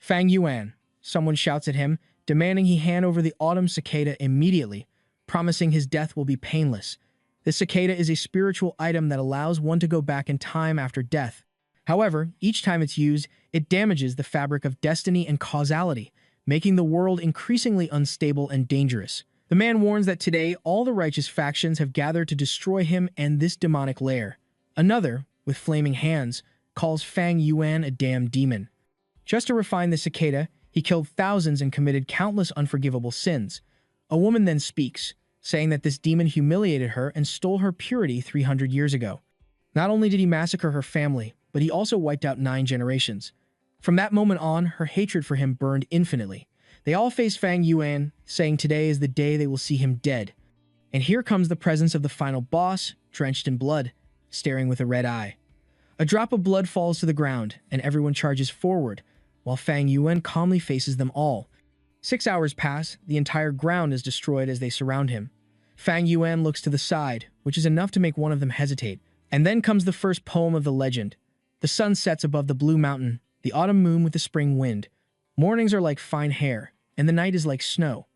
Fang Yuan, someone shouts at him, demanding he hand over the autumn cicada immediately, promising his death will be painless. The cicada is a spiritual item that allows one to go back in time after death. However, each time it's used, it damages the fabric of destiny and causality, making the world increasingly unstable and dangerous. The man warns that today all the righteous factions have gathered to destroy him and this demonic lair. Another, with flaming hands, calls Fang Yuan a damn demon. Just to refine the cicada, he killed thousands and committed countless unforgivable sins. A woman then speaks, saying that this demon humiliated her and stole her purity 300 years ago. Not only did he massacre her family, but he also wiped out 9 generations. From that moment on, her hatred for him burned infinitely. They all face Fang Yuan, saying today is the day they will see him dead. And here comes the presence of the final boss, drenched in blood, staring with a red eye. A drop of blood falls to the ground, and everyone charges forward, while Fang Yuan calmly faces them all. 6 hours pass, the entire ground is destroyed as they surround him. Fang Yuan looks to the side, which is enough to make one of them hesitate. And then comes the first poem of the legend. The sun sets above the blue mountain, the autumn moon with the spring wind. Mornings are like fine hair, and the night is like snow.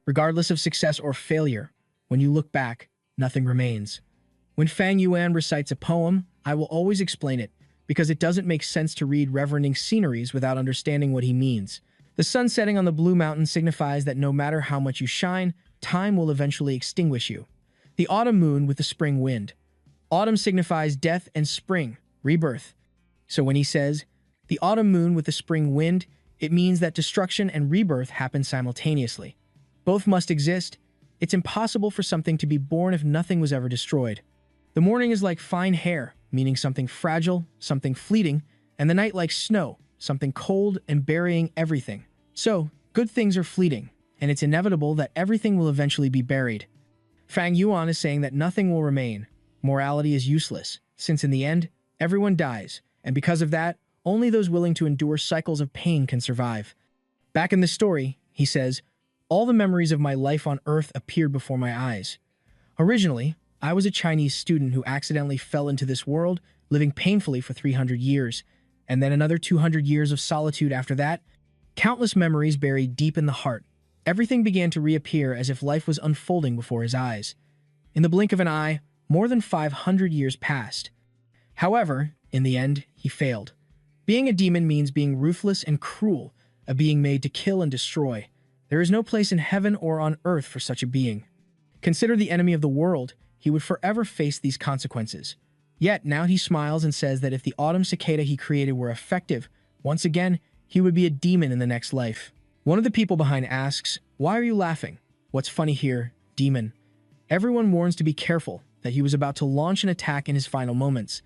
Regardless of success or failure, when you look back, nothing remains. When Fang Yuan recites a poem, I will always explain it, because it doesn't make sense to read reverencing sceneries without understanding what he means. The sun setting on the blue mountain signifies that no matter how much you shine, time will eventually extinguish you. The autumn moon with the spring wind. Autumn signifies death and spring, rebirth. So when he says, the autumn moon with the spring wind, it means that destruction and rebirth happen simultaneously. Both must exist. It's impossible for something to be born if nothing was ever destroyed. The morning is like fine hair, meaning something fragile, something fleeting, and the night like snow, something cold and burying everything. So, good things are fleeting, and it's inevitable that everything will eventually be buried. Fang Yuan is saying that nothing will remain. Morality is useless, since in the end, everyone dies, and because of that, only those willing to endure cycles of pain can survive. Back in the story, he says, all the memories of my life on Earth appeared before my eyes. Originally, I was a Chinese student who accidentally fell into this world, living painfully for 300 years, and then another 200 years of solitude after that. Countless memories buried deep in the heart. Everything began to reappear as if life was unfolding before his eyes. In the blink of an eye, more than 500 years passed. However, in the end, he failed. Being a demon means being ruthless and cruel, a being made to kill and destroy. There is no place in heaven or on earth for such a being. Considered the enemy of the world, he would forever face these consequences. Yet now he smiles and says that if the autumn cicada he created were effective, once again, he would be a demon in the next life. One of the people behind asks, "Why are you laughing? What's funny here, demon?" Everyone warns to be careful, that he was about to launch an attack in his final moments.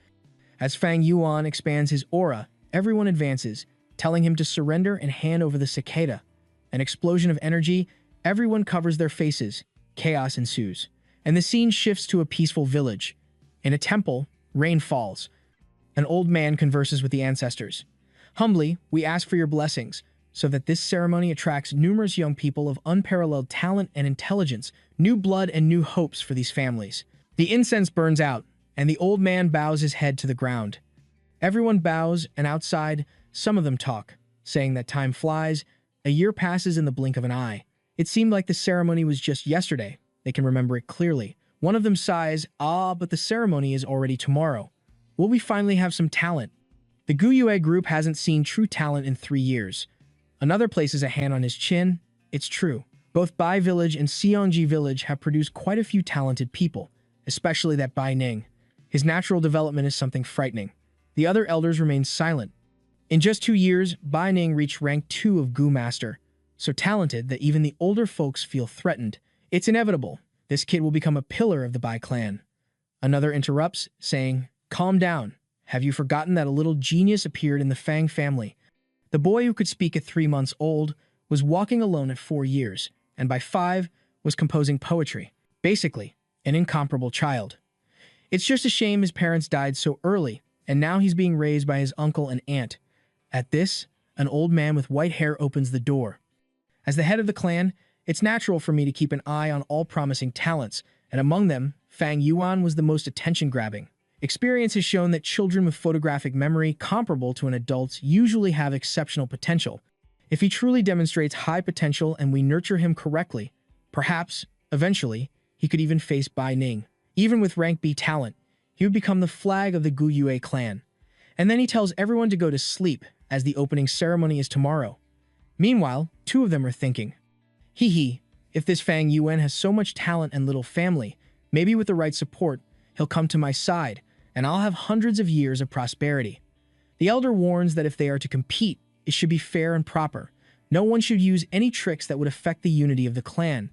As Fang Yuan expands his aura, everyone advances, telling him to surrender and hand over the cicada. An explosion of energy, everyone covers their faces. Chaos ensues, and the scene shifts to a peaceful village. In a temple, rain falls. An old man converses with the ancestors. Humbly, we ask for your blessings, so that this ceremony attracts numerous young people of unparalleled talent and intelligence, new blood and new hopes for these families. The incense burns out, and the old man bows his head to the ground. Everyone bows, and outside, some of them talk, saying that time flies. A year passes in the blink of an eye. It seemed like the ceremony was just yesterday. They can remember it clearly. One of them sighs, but the ceremony is already tomorrow. Will we finally have some talent? The Guyue group hasn't seen true talent in 3 years. Another places a hand on his chin. It's true. Both Bai Village and Xiongji Village have produced quite a few talented people, especially that Bai Ning. His natural development is something frightening. The other elders remain silent. In just 2 years, Bai Ning reached rank 2 of Gu Master, so talented that even the older folks feel threatened. It's inevitable. This kid will become a pillar of the Bai clan. Another interrupts, saying, "Calm down. Have you forgotten that a little genius appeared in the Fang family? The boy who could speak at 3 months old was walking alone at 4 years, and by 5 was composing poetry. Basically, an incomparable child. It's just a shame his parents died so early, and now he's being raised by his uncle and aunt." At this, an old man with white hair opens the door. As the head of the clan, it's natural for me to keep an eye on all promising talents, and among them, Fang Yuan was the most attention-grabbing. Experience has shown that children with photographic memory comparable to an adult's usually have exceptional potential. If he truly demonstrates high potential and we nurture him correctly, perhaps, eventually, he could even face Bai Ning. Even with rank B talent, he would become the flag of the Gu Yue clan. And then he tells everyone to go to sleep, as the opening ceremony is tomorrow. Meanwhile, two of them are thinking, hee, if this Fang Yuan has so much talent and little family, maybe with the right support, he'll come to my side, and I'll have hundreds of years of prosperity. The elder warns that if they are to compete, it should be fair and proper. No one should use any tricks that would affect the unity of the clan.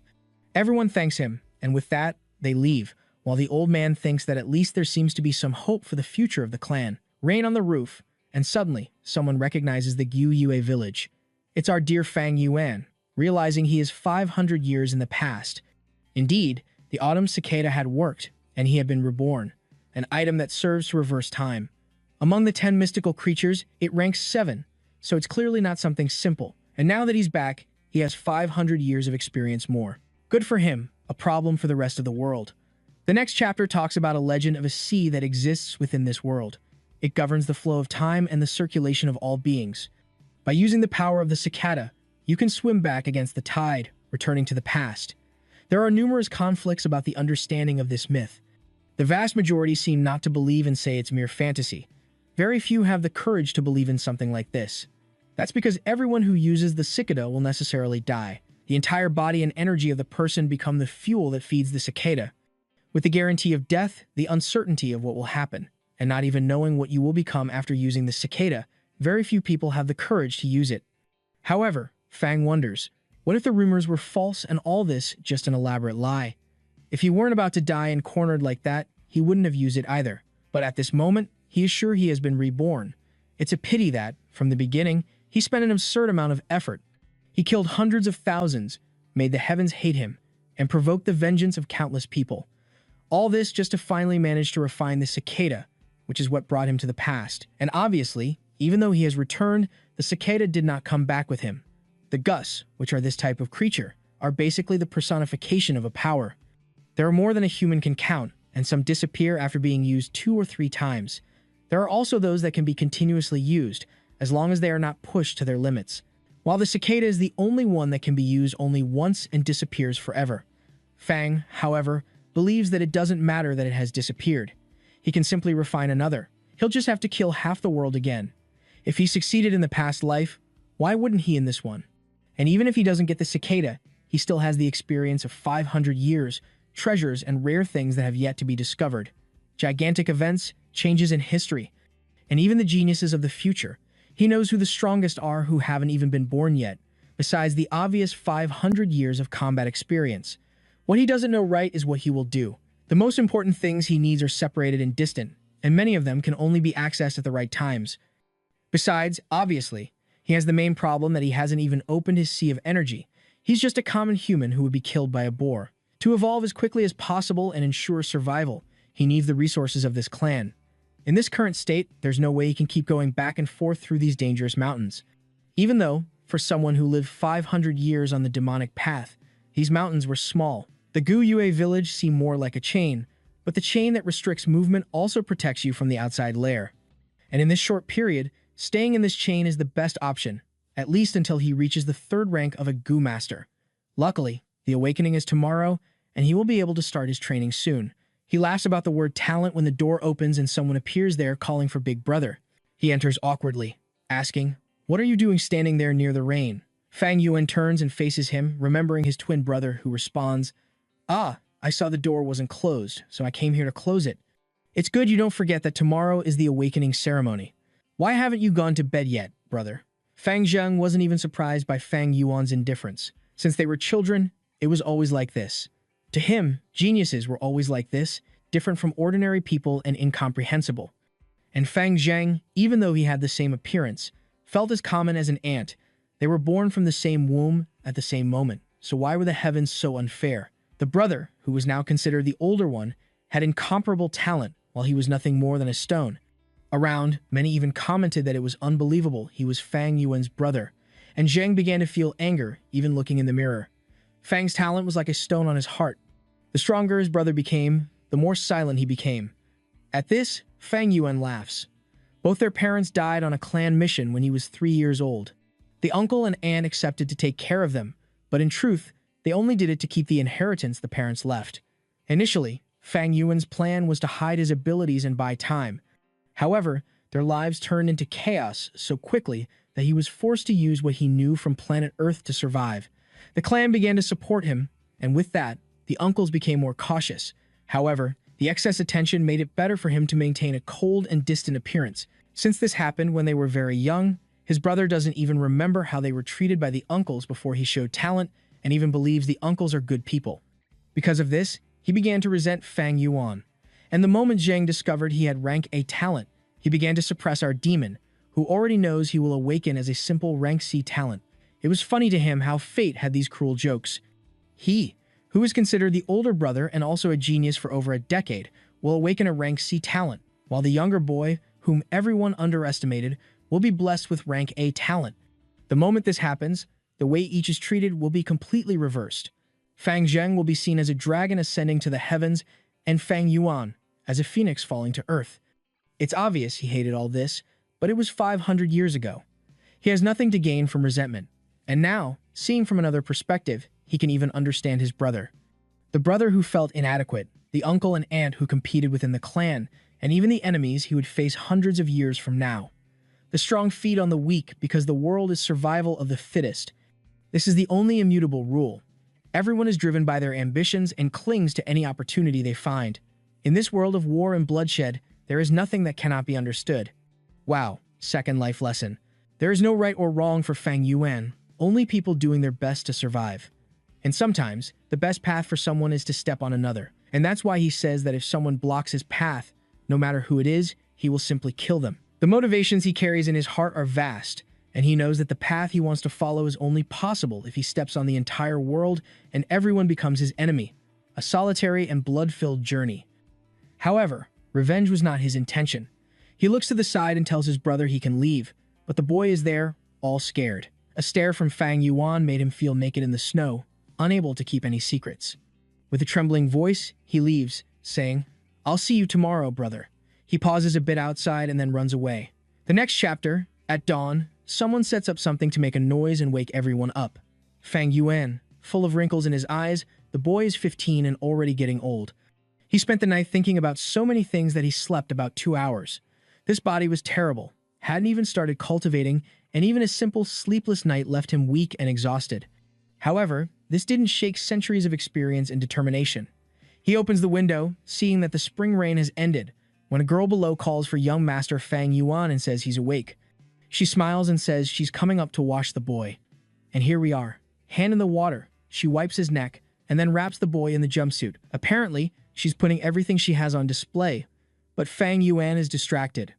Everyone thanks him, and with that, they leave, while the old man thinks that at least there seems to be some hope for the future of the clan. Rain on the roof, and suddenly, someone recognizes the Gu Yue village. It's our dear Fang Yuan, realizing he is 500 years in the past. Indeed, the autumn cicada had worked, and he had been reborn, an item that serves to reverse time. Among the 10 mystical creatures, it ranks 7, so it's clearly not something simple. And now that he's back, he has 500 years of experience more. Good for him, a problem for the rest of the world. The next chapter talks about a legend of a sea that exists within this world. It governs the flow of time and the circulation of all beings. By using the power of the cicada, you can swim back against the tide, returning to the past. There are numerous conflicts about the understanding of this myth. The vast majority seem not to believe and say it's mere fantasy. Very few have the courage to believe in something like this. That's because everyone who uses the cicada will necessarily die. The entire body and energy of the person become the fuel that feeds the cicada. With the guarantee of death, the uncertainty of what will happen, and not even knowing what you will become after using the cicada, very few people have the courage to use it. However, Fang wonders, what if the rumors were false and all this just an elaborate lie? If he weren't about to die and cornered like that, he wouldn't have used it either. But at this moment, he is sure he has been reborn. It's a pity that, from the beginning, he spent an absurd amount of effort. He killed hundreds of thousands, made the heavens hate him, and provoked the vengeance of countless people. All this just to finally manage to refine the cicada, which is what brought him to the past. And obviously, even though he has returned, the cicada did not come back with him. The Gus, which are this type of creature, are basically the personification of a power. There are more than a human can count, and some disappear after being used 2 or 3 times. There are also those that can be continuously used, as long as they are not pushed to their limits. While the cicada is the only one that can be used only once and disappears forever. Fang, however, believes that it doesn't matter that it has disappeared. He can simply refine another. He'll just have to kill half the world again. If he succeeded in the past life, why wouldn't he in this one? And even if he doesn't get the cicada, he still has the experience of 500 years, treasures, and rare things that have yet to be discovered. Gigantic events, changes in history, and even the geniuses of the future. He knows who the strongest are who haven't even been born yet, besides the obvious 500 years of combat experience. What he doesn't know right is what he will do. The most important things he needs are separated and distant, and many of them can only be accessed at the right times. Besides, obviously, he has the main problem that he hasn't even opened his sea of energy. He's just a common human who would be killed by a boar. To evolve as quickly as possible and ensure survival, he needs the resources of this clan. In this current state, there's no way he can keep going back and forth through these dangerous mountains. Even though, for someone who lived 500 years on the demonic path, these mountains were small. The Gu Yue village seemed more like a chain, but the chain that restricts movement also protects you from the outside lair. And in this short period, staying in this chain is the best option, at least until he reaches the 3rd rank of a Gu Master. Luckily, the awakening is tomorrow, and he will be able to start his training soon. He laughs about the word talent when the door opens and someone appears there calling for Big Brother. He enters awkwardly, asking, "What are you doing standing there near the rain?" Fang Yuan turns and faces him, remembering his twin brother, who responds, "Ah, I saw the door wasn't closed, so I came here to close it. It's good you don't forget that tomorrow is the awakening ceremony. Why haven't you gone to bed yet, brother?" Fang Zheng wasn't even surprised by Fang Yuan's indifference. Since they were children, it was always like this. To him, geniuses were always like this, different from ordinary people and incomprehensible. And Fang Zheng, even though he had the same appearance, felt as common as an ant. They were born from the same womb at the same moment, so why were the heavens so unfair? The brother, who was now considered the older one, had incomparable talent, while he was nothing more than a stone. Around, many even commented that it was unbelievable he was Fang Yuan's brother, and Zheng began to feel anger, even looking in the mirror. Fang's talent was like a stone on his heart. The stronger his brother became, the more silent he became. At this, Fang Yuan laughs. Both their parents died on a clan mission when he was 3 years old. The uncle and aunt accepted to take care of them, but in truth, they only did it to keep the inheritance the parents left. Initially, Fang Yuan's plan was to hide his abilities and buy time. However, their lives turned into chaos so quickly that he was forced to use what he knew from planet Earth to survive. The clan began to support him, and with that, the uncles became more cautious. However, the excess attention made it better for him to maintain a cold and distant appearance. Since this happened when they were very young, his brother doesn't even remember how they were treated by the uncles before he showed talent, and even believes the uncles are good people. Because of this, he began to resent Fang Yuan. And the moment Zhang discovered he had rank A talent, he began to suppress our demon, who already knows he will awaken as a simple rank C talent. It was funny to him how fate had these cruel jokes. He, who is considered the older brother and also a genius for over a decade, will awaken a rank C talent, while the younger boy, whom everyone underestimated, will be blessed with rank A talent. The moment this happens, the way each is treated will be completely reversed. Fang Zheng will be seen as a dragon ascending to the heavens, and Fang Yuan as a phoenix falling to earth. It's obvious he hated all this, but it was 500 years ago. He has nothing to gain from resentment, and now, seeing from another perspective, he can even understand his brother. The brother who felt inadequate, the uncle and aunt who competed within the clan, and even the enemies he would face hundreds of years from now. The strong feed on the weak because the world is survival of the fittest. This is the only immutable rule. Everyone is driven by their ambitions and clings to any opportunity they find. In this world of war and bloodshed, there is nothing that cannot be understood. Wow, second life lesson. There is no right or wrong for Fang Yuan, only people doing their best to survive. And sometimes, the best path for someone is to step on another. And that's why he says that if someone blocks his path, no matter who it is, he will simply kill them. The motivations he carries in his heart are vast, and he knows that the path he wants to follow is only possible if he steps on the entire world and everyone becomes his enemy. A solitary and blood-filled journey. However, revenge was not his intention. He looks to the side and tells his brother he can leave, but the boy is there, all scared. A stare from Fang Yuan made him feel naked in the snow, unable to keep any secrets. With a trembling voice, he leaves, saying, "I'll see you tomorrow, brother." He pauses a bit outside and then runs away. The next chapter, at dawn, someone sets up something to make a noise and wake everyone up. Fang Yuan, full of wrinkles in his eyes, the boy is 15 and already getting old. He spent the night thinking about so many things that he slept about 2 hours. This body was terrible, hadn't even started cultivating, and even a simple sleepless night left him weak and exhausted. However, this didn't shake centuries of experience and determination. He opens the window, seeing that the spring rain has ended, when a girl below calls for young master Fang Yuan and says he's awake. She smiles and says she's coming up to wash the boy. And here we are. Hand in the water, she wipes his neck, and then wraps the boy in the jumpsuit. Apparently, she's putting everything she has on display, but Fang Yuan is distracted.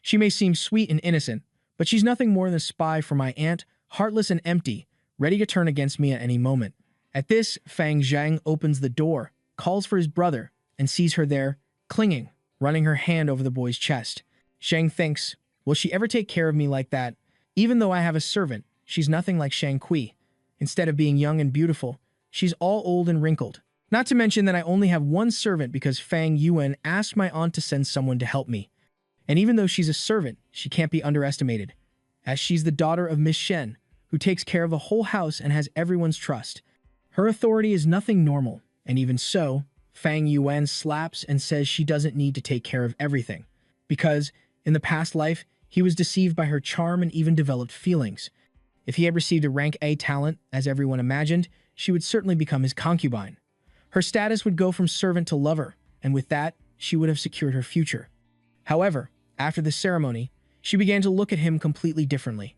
She may seem sweet and innocent, but she's nothing more than a spy for my aunt, heartless and empty, ready to turn against me at any moment. At this, Fang Zhang opens the door, calls for his brother, and sees her there, clinging, running her hand over the boy's chest. Zhang thinks, will she ever take care of me like that? Even though I have a servant, she's nothing like Shang Kui. Instead of being young and beautiful, she's all old and wrinkled. Not to mention that I only have one servant because Fang Yuan asked my aunt to send someone to help me. And even though she's a servant, she can't be underestimated, as she's the daughter of Miss Shen, who takes care of the whole house and has everyone's trust. Her authority is nothing normal, and even so, Fang Yuan slaps and says she doesn't need to take care of everything, because, in the past life, he was deceived by her charm and even developed feelings. If he had received a rank A talent, as everyone imagined, she would certainly become his concubine. Her status would go from servant to lover, and with that, she would have secured her future. However, after the ceremony, she began to look at him completely differently.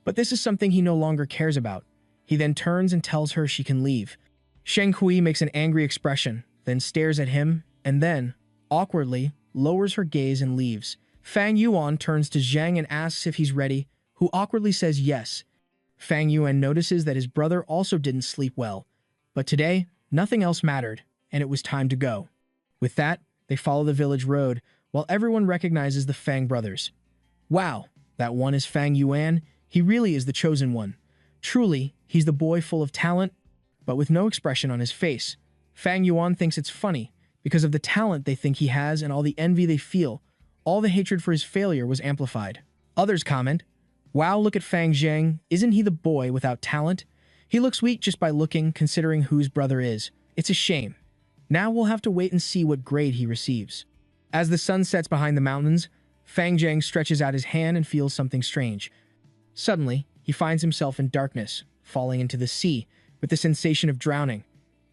But this is something he no longer cares about. He then turns and tells her she can leave. Shang Kui makes an angry expression, then stares at him, and then, awkwardly, lowers her gaze and leaves. Fang Yuan turns to Zhang and asks if he's ready, who awkwardly says yes. Fang Yuan notices that his brother also didn't sleep well, but today, nothing else mattered, and it was time to go. With that, they follow the village road, while everyone recognizes the Fang brothers. Wow, that one is Fang Yuan. He really is the chosen one. Truly, he's the boy full of talent, but with no expression on his face. Fang Yuan thinks it's funny, because of the talent they think he has and all the envy they feel. All the hatred for his failure was amplified. Others comment, Wow, look at Fang Zheng. Isn't he the boy without talent? He looks weak just by looking, considering whose brother is. It's a shame. Now we'll have to wait and see what grade he receives. As the sun sets behind the mountains, Fang Zheng stretches out his hand and feels something strange. Suddenly, he finds himself in darkness, falling into the sea, with the sensation of drowning.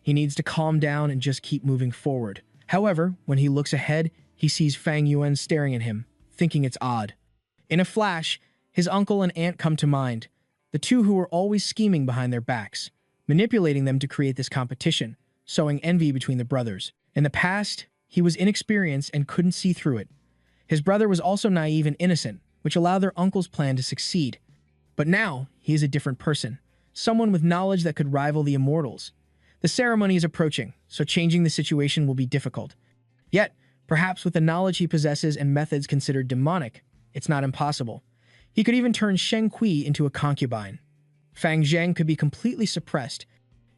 He needs to calm down and just keep moving forward. However, when he looks ahead, he sees Fang Yuan staring at him, thinking it's odd. In a flash, his uncle and aunt come to mind, the two who were always scheming behind their backs, manipulating them to create this competition, sowing envy between the brothers. In the past, he was inexperienced and couldn't see through it. His brother was also naive and innocent, which allowed their uncle's plan to succeed. But now, he is a different person, someone with knowledge that could rival the immortals. The ceremony is approaching, so changing the situation will be difficult. Yet, perhaps with the knowledge he possesses and methods considered demonic, it's not impossible. He could even turn Sheng Kui into a concubine. Fang Zheng could be completely suppressed.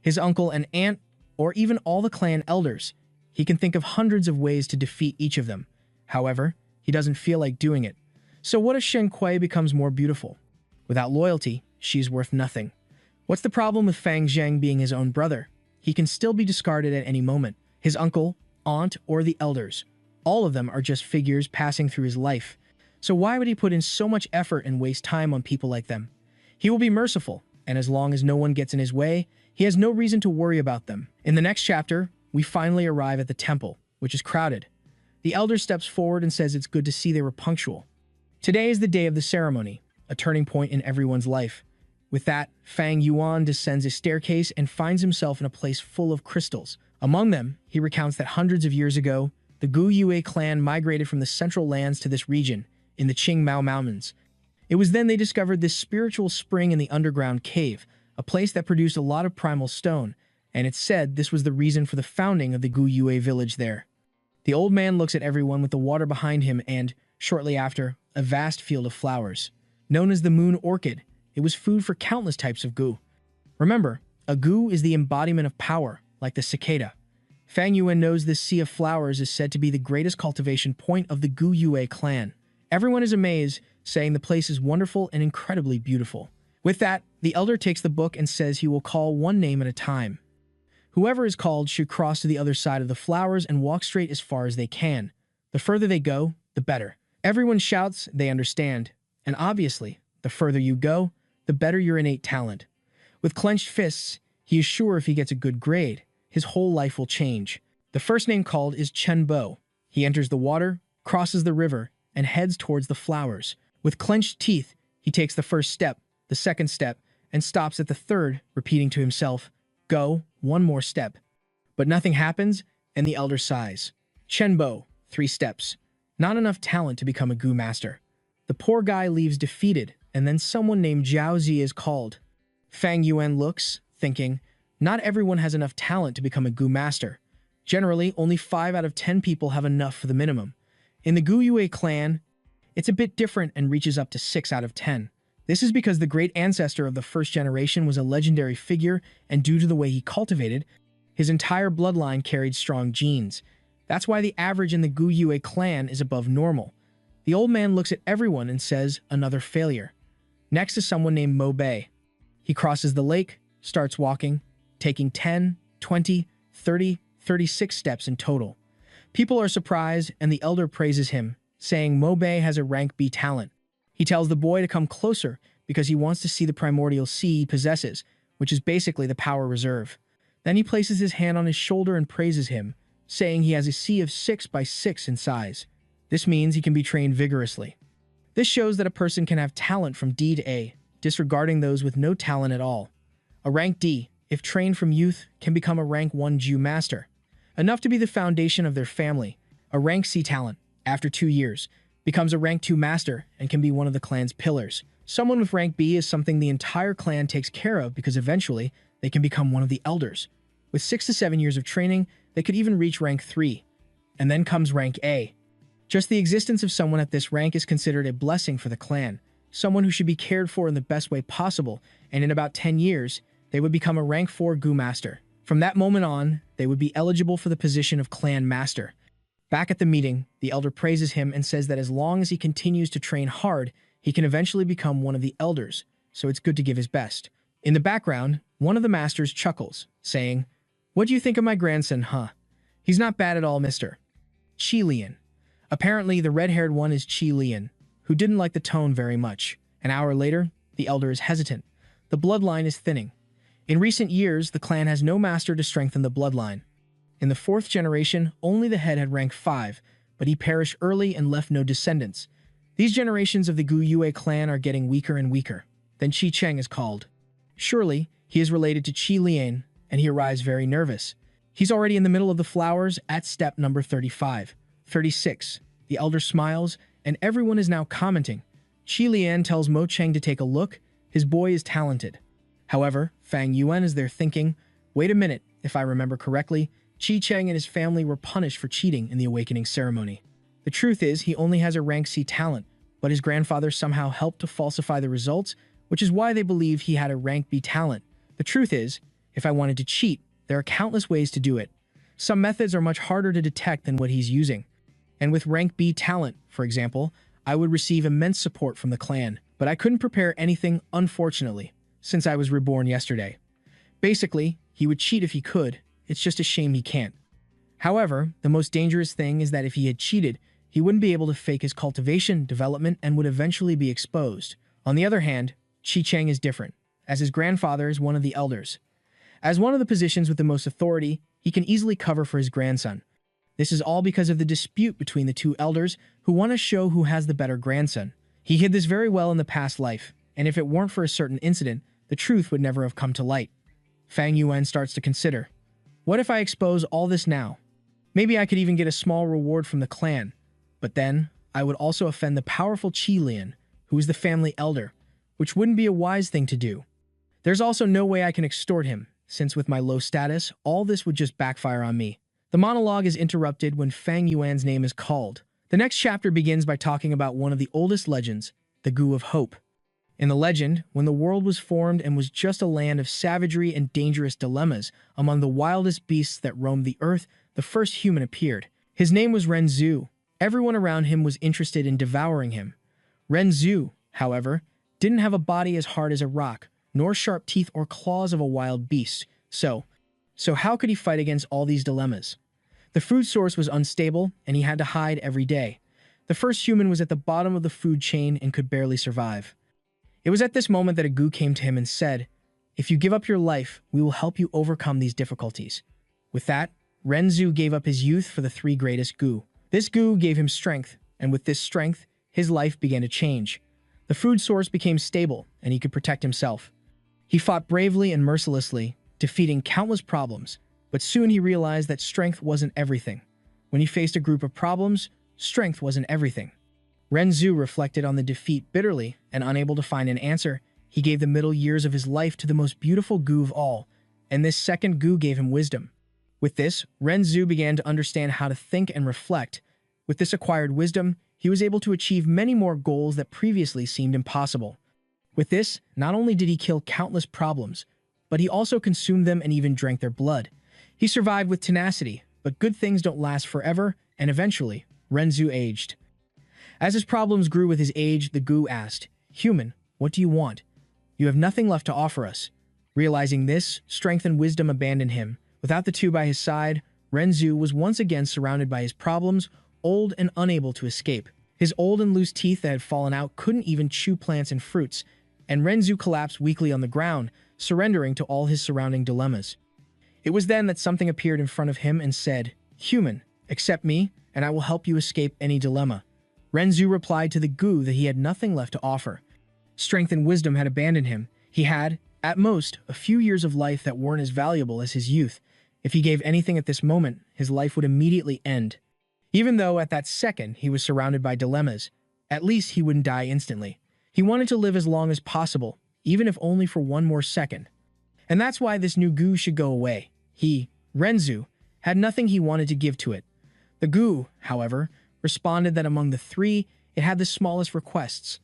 His uncle and aunt, or even all the clan elders, he can think of hundreds of ways to defeat each of them. However, he doesn't feel like doing it. So what if Sheng Kui becomes more beautiful? Without loyalty, she's worth nothing. What's the problem with Fang Zheng being his own brother? He can still be discarded at any moment. His uncle, aunt, or the elders. All of them are just figures passing through his life. So why would he put in so much effort and waste time on people like them? He will be merciful, and as long as no one gets in his way, he has no reason to worry about them. In the next chapter, we finally arrive at the temple, which is crowded. The elder steps forward and says it's good to see they were punctual. Today is the day of the ceremony, a turning point in everyone's life. With that, Fang Yuan descends a staircase and finds himself in a place full of crystals. Among them, he recounts that hundreds of years ago, the Gu Yue clan migrated from the central lands to this region, in the Qingmao Mountains. It was then they discovered this spiritual spring in the underground cave, a place that produced a lot of primal stone, and it's said this was the reason for the founding of the Gu Yue village there. The old man looks at everyone with the water behind him and, shortly after, a vast field of flowers. Known as the moon orchid, it was food for countless types of gu. Remember, a gu is the embodiment of power, like the cicada. Fang Yuan knows this sea of flowers is said to be the greatest cultivation point of the Gu Yue clan. Everyone is amazed, saying the place is wonderful and incredibly beautiful. With that, the elder takes the book and says he will call one name at a time. Whoever is called should cross to the other side of the flowers and walk straight as far as they can. The further they go, the better. Everyone shouts they understand, and obviously, the further you go, the better your innate talent. With clenched fists, he is sure if he gets a good grade, his whole life will change. The first name called is Chen Bo. He enters the water, crosses the river, and heads towards the flowers. With clenched teeth, he takes the first step, the second step, and stops at the third, repeating to himself, "Go, one more step." But nothing happens, and the elder sighs. Chen Bo, 3 steps. Not enough talent to become a Gu master. The poor guy leaves defeated, and then someone named Jiao Zi is called. Fang Yuan looks, thinking, not everyone has enough talent to become a Gu master. Generally, only 5 out of 10 people have enough for the minimum. In the Gu Yue clan, it's a bit different and reaches up to 6 out of 10. This is because the great ancestor of the first generation was a legendary figure, and due to the way he cultivated, his entire bloodline carried strong genes. That's why the average in the Gu Yue clan is above normal. The old man looks at everyone and says, another failure. Next is someone named Mo Bei. He crosses the lake, starts walking, taking 10, 20, 30, 36 steps in total. People are surprised, and the elder praises him, saying Mo Bei has a rank B talent. He tells the boy to come closer because he wants to see the primordial sea he possesses, which is basically the power reserve. Then he places his hand on his shoulder and praises him, saying he has a sea of 6 by 6 in size. This means he can be trained vigorously. This shows that a person can have talent from D to A, disregarding those with no talent at all. A rank D, if trained from youth, can become a rank 1 Ju master, enough to be the foundation of their family. A rank C talent, after 2 years, becomes a rank 2 master and can be one of the clan's pillars. Someone with rank B is something the entire clan takes care of because eventually they can become one of the elders. With 6 to 7 years of training, they could even reach rank 3. And then comes rank A. Just the existence of someone at this rank is considered a blessing for the clan, someone who should be cared for in the best way possible, and in about 10 years, they would become a rank 4 Gu master. From that moment on, they would be eligible for the position of clan master. Back at the meeting, the elder praises him and says that as long as he continues to train hard, he can eventually become one of the elders, so it's good to give his best. In the background, one of the masters chuckles, saying, "What do you think of my grandson, huh? He's not bad at all, mister." Chi Lian. Apparently, the red-haired one is Chi Lian, who didn't like the tone very much. An hour later, the elder is hesitant. The bloodline is thinning. In recent years, the clan has no master to strengthen the bloodline. In the 4th generation, only the head had rank 5, but he perished early and left no descendants. These generations of the Gu Yue clan are getting weaker and weaker. Then Chi Cheng is called. Surely, he is related to Chi Lian, and he arrives very nervous. He's already in the middle of the flowers at step number 35. 36. The elder smiles, and everyone is now commenting. Chi Lian tells Mo Cheng to take a look. His boy is talented. However, Fang Yuan is there thinking, wait a minute, if I remember correctly, Chi Cheng and his family were punished for cheating in the awakening ceremony. The truth is, he only has a rank C talent, but his grandfather somehow helped to falsify the results, which is why they believe he had a rank B talent. The truth is, if I wanted to cheat, there are countless ways to do it. Some methods are much harder to detect than what he's using. And with rank B talent, for example, I would receive immense support from the clan, but I couldn't prepare anything, unfortunately, since I was reborn yesterday. Basically, he would cheat if he could, it's just a shame he can't. However, the most dangerous thing is that if he had cheated, he wouldn't be able to fake his cultivation, development, and would eventually be exposed. On the other hand, Chi Cheng is different, as his grandfather is one of the elders. As one of the positions with the most authority, he can easily cover for his grandson. This is all because of the dispute between the two elders who want to show who has the better grandson. He hid this very well in the past life, and if it weren't for a certain incident, the truth would never have come to light. Fang Yuan starts to consider, what if I expose all this now? Maybe I could even get a small reward from the clan, but then I would also offend the powerful Chi Lian, who is the family elder, which wouldn't be a wise thing to do. There's also no way I can extort him, since with my low status, all this would just backfire on me. The monologue is interrupted when Fang Yuan's name is called. The next chapter begins by talking about one of the oldest legends, the Gu of Hope. In the legend, when the world was formed and was just a land of savagery and dangerous dilemmas among the wildest beasts that roamed the earth, the first human appeared. His name was Ren Zhu. Everyone around him was interested in devouring him. Ren Zhu, however, didn't have a body as hard as a rock, nor sharp teeth or claws of a wild beast. So how could he fight against all these dilemmas? The food source was unstable, and he had to hide every day. The first human was at the bottom of the food chain and could barely survive. It was at this moment that a Gu came to him and said, "If you give up your life, we will help you overcome these difficulties." With that, Ren Zhu gave up his youth for the 3 greatest Gu. This Gu gave him strength, and with this strength, his life began to change. The food source became stable, and he could protect himself. He fought bravely and mercilessly, defeating countless problems, but soon he realized that strength wasn't everything. When he faced a group of problems, strength wasn't everything. Ren Zhu reflected on the defeat bitterly, and unable to find an answer, he gave the middle years of his life to the most beautiful Gu of all, and this second Gu gave him wisdom. With this, Ren Zhu began to understand how to think and reflect. With this acquired wisdom, he was able to achieve many more goals that previously seemed impossible. With this, not only did he kill countless problems, but he also consumed them and even drank their blood. He survived with tenacity, but good things don't last forever, and eventually, Ren Zhu aged. As his problems grew with his age, the Gu asked, "Human, what do you want? You have nothing left to offer us." Realizing this, strength and wisdom abandoned him. Without the two by his side, Ren Zhu was once again surrounded by his problems, old and unable to escape. His old and loose teeth that had fallen out couldn't even chew plants and fruits, and Ren Zhu collapsed weakly on the ground, surrendering to all his surrounding dilemmas. It was then that something appeared in front of him and said, "Human, accept me, and I will help you escape any dilemma." Ren Zhu replied to the Gu that he had nothing left to offer. Strength and wisdom had abandoned him. He had, at most, a few years of life that weren't as valuable as his youth. If he gave anything at this moment, his life would immediately end. Even though at that second he was surrounded by dilemmas, at least he wouldn't die instantly. He wanted to live as long as possible, even if only for one more second. And that's why this new Gu should go away. He, Ren Zhu, had nothing he wanted to give to it. The Gu, however, responded that among the 3, it had the smallest requests.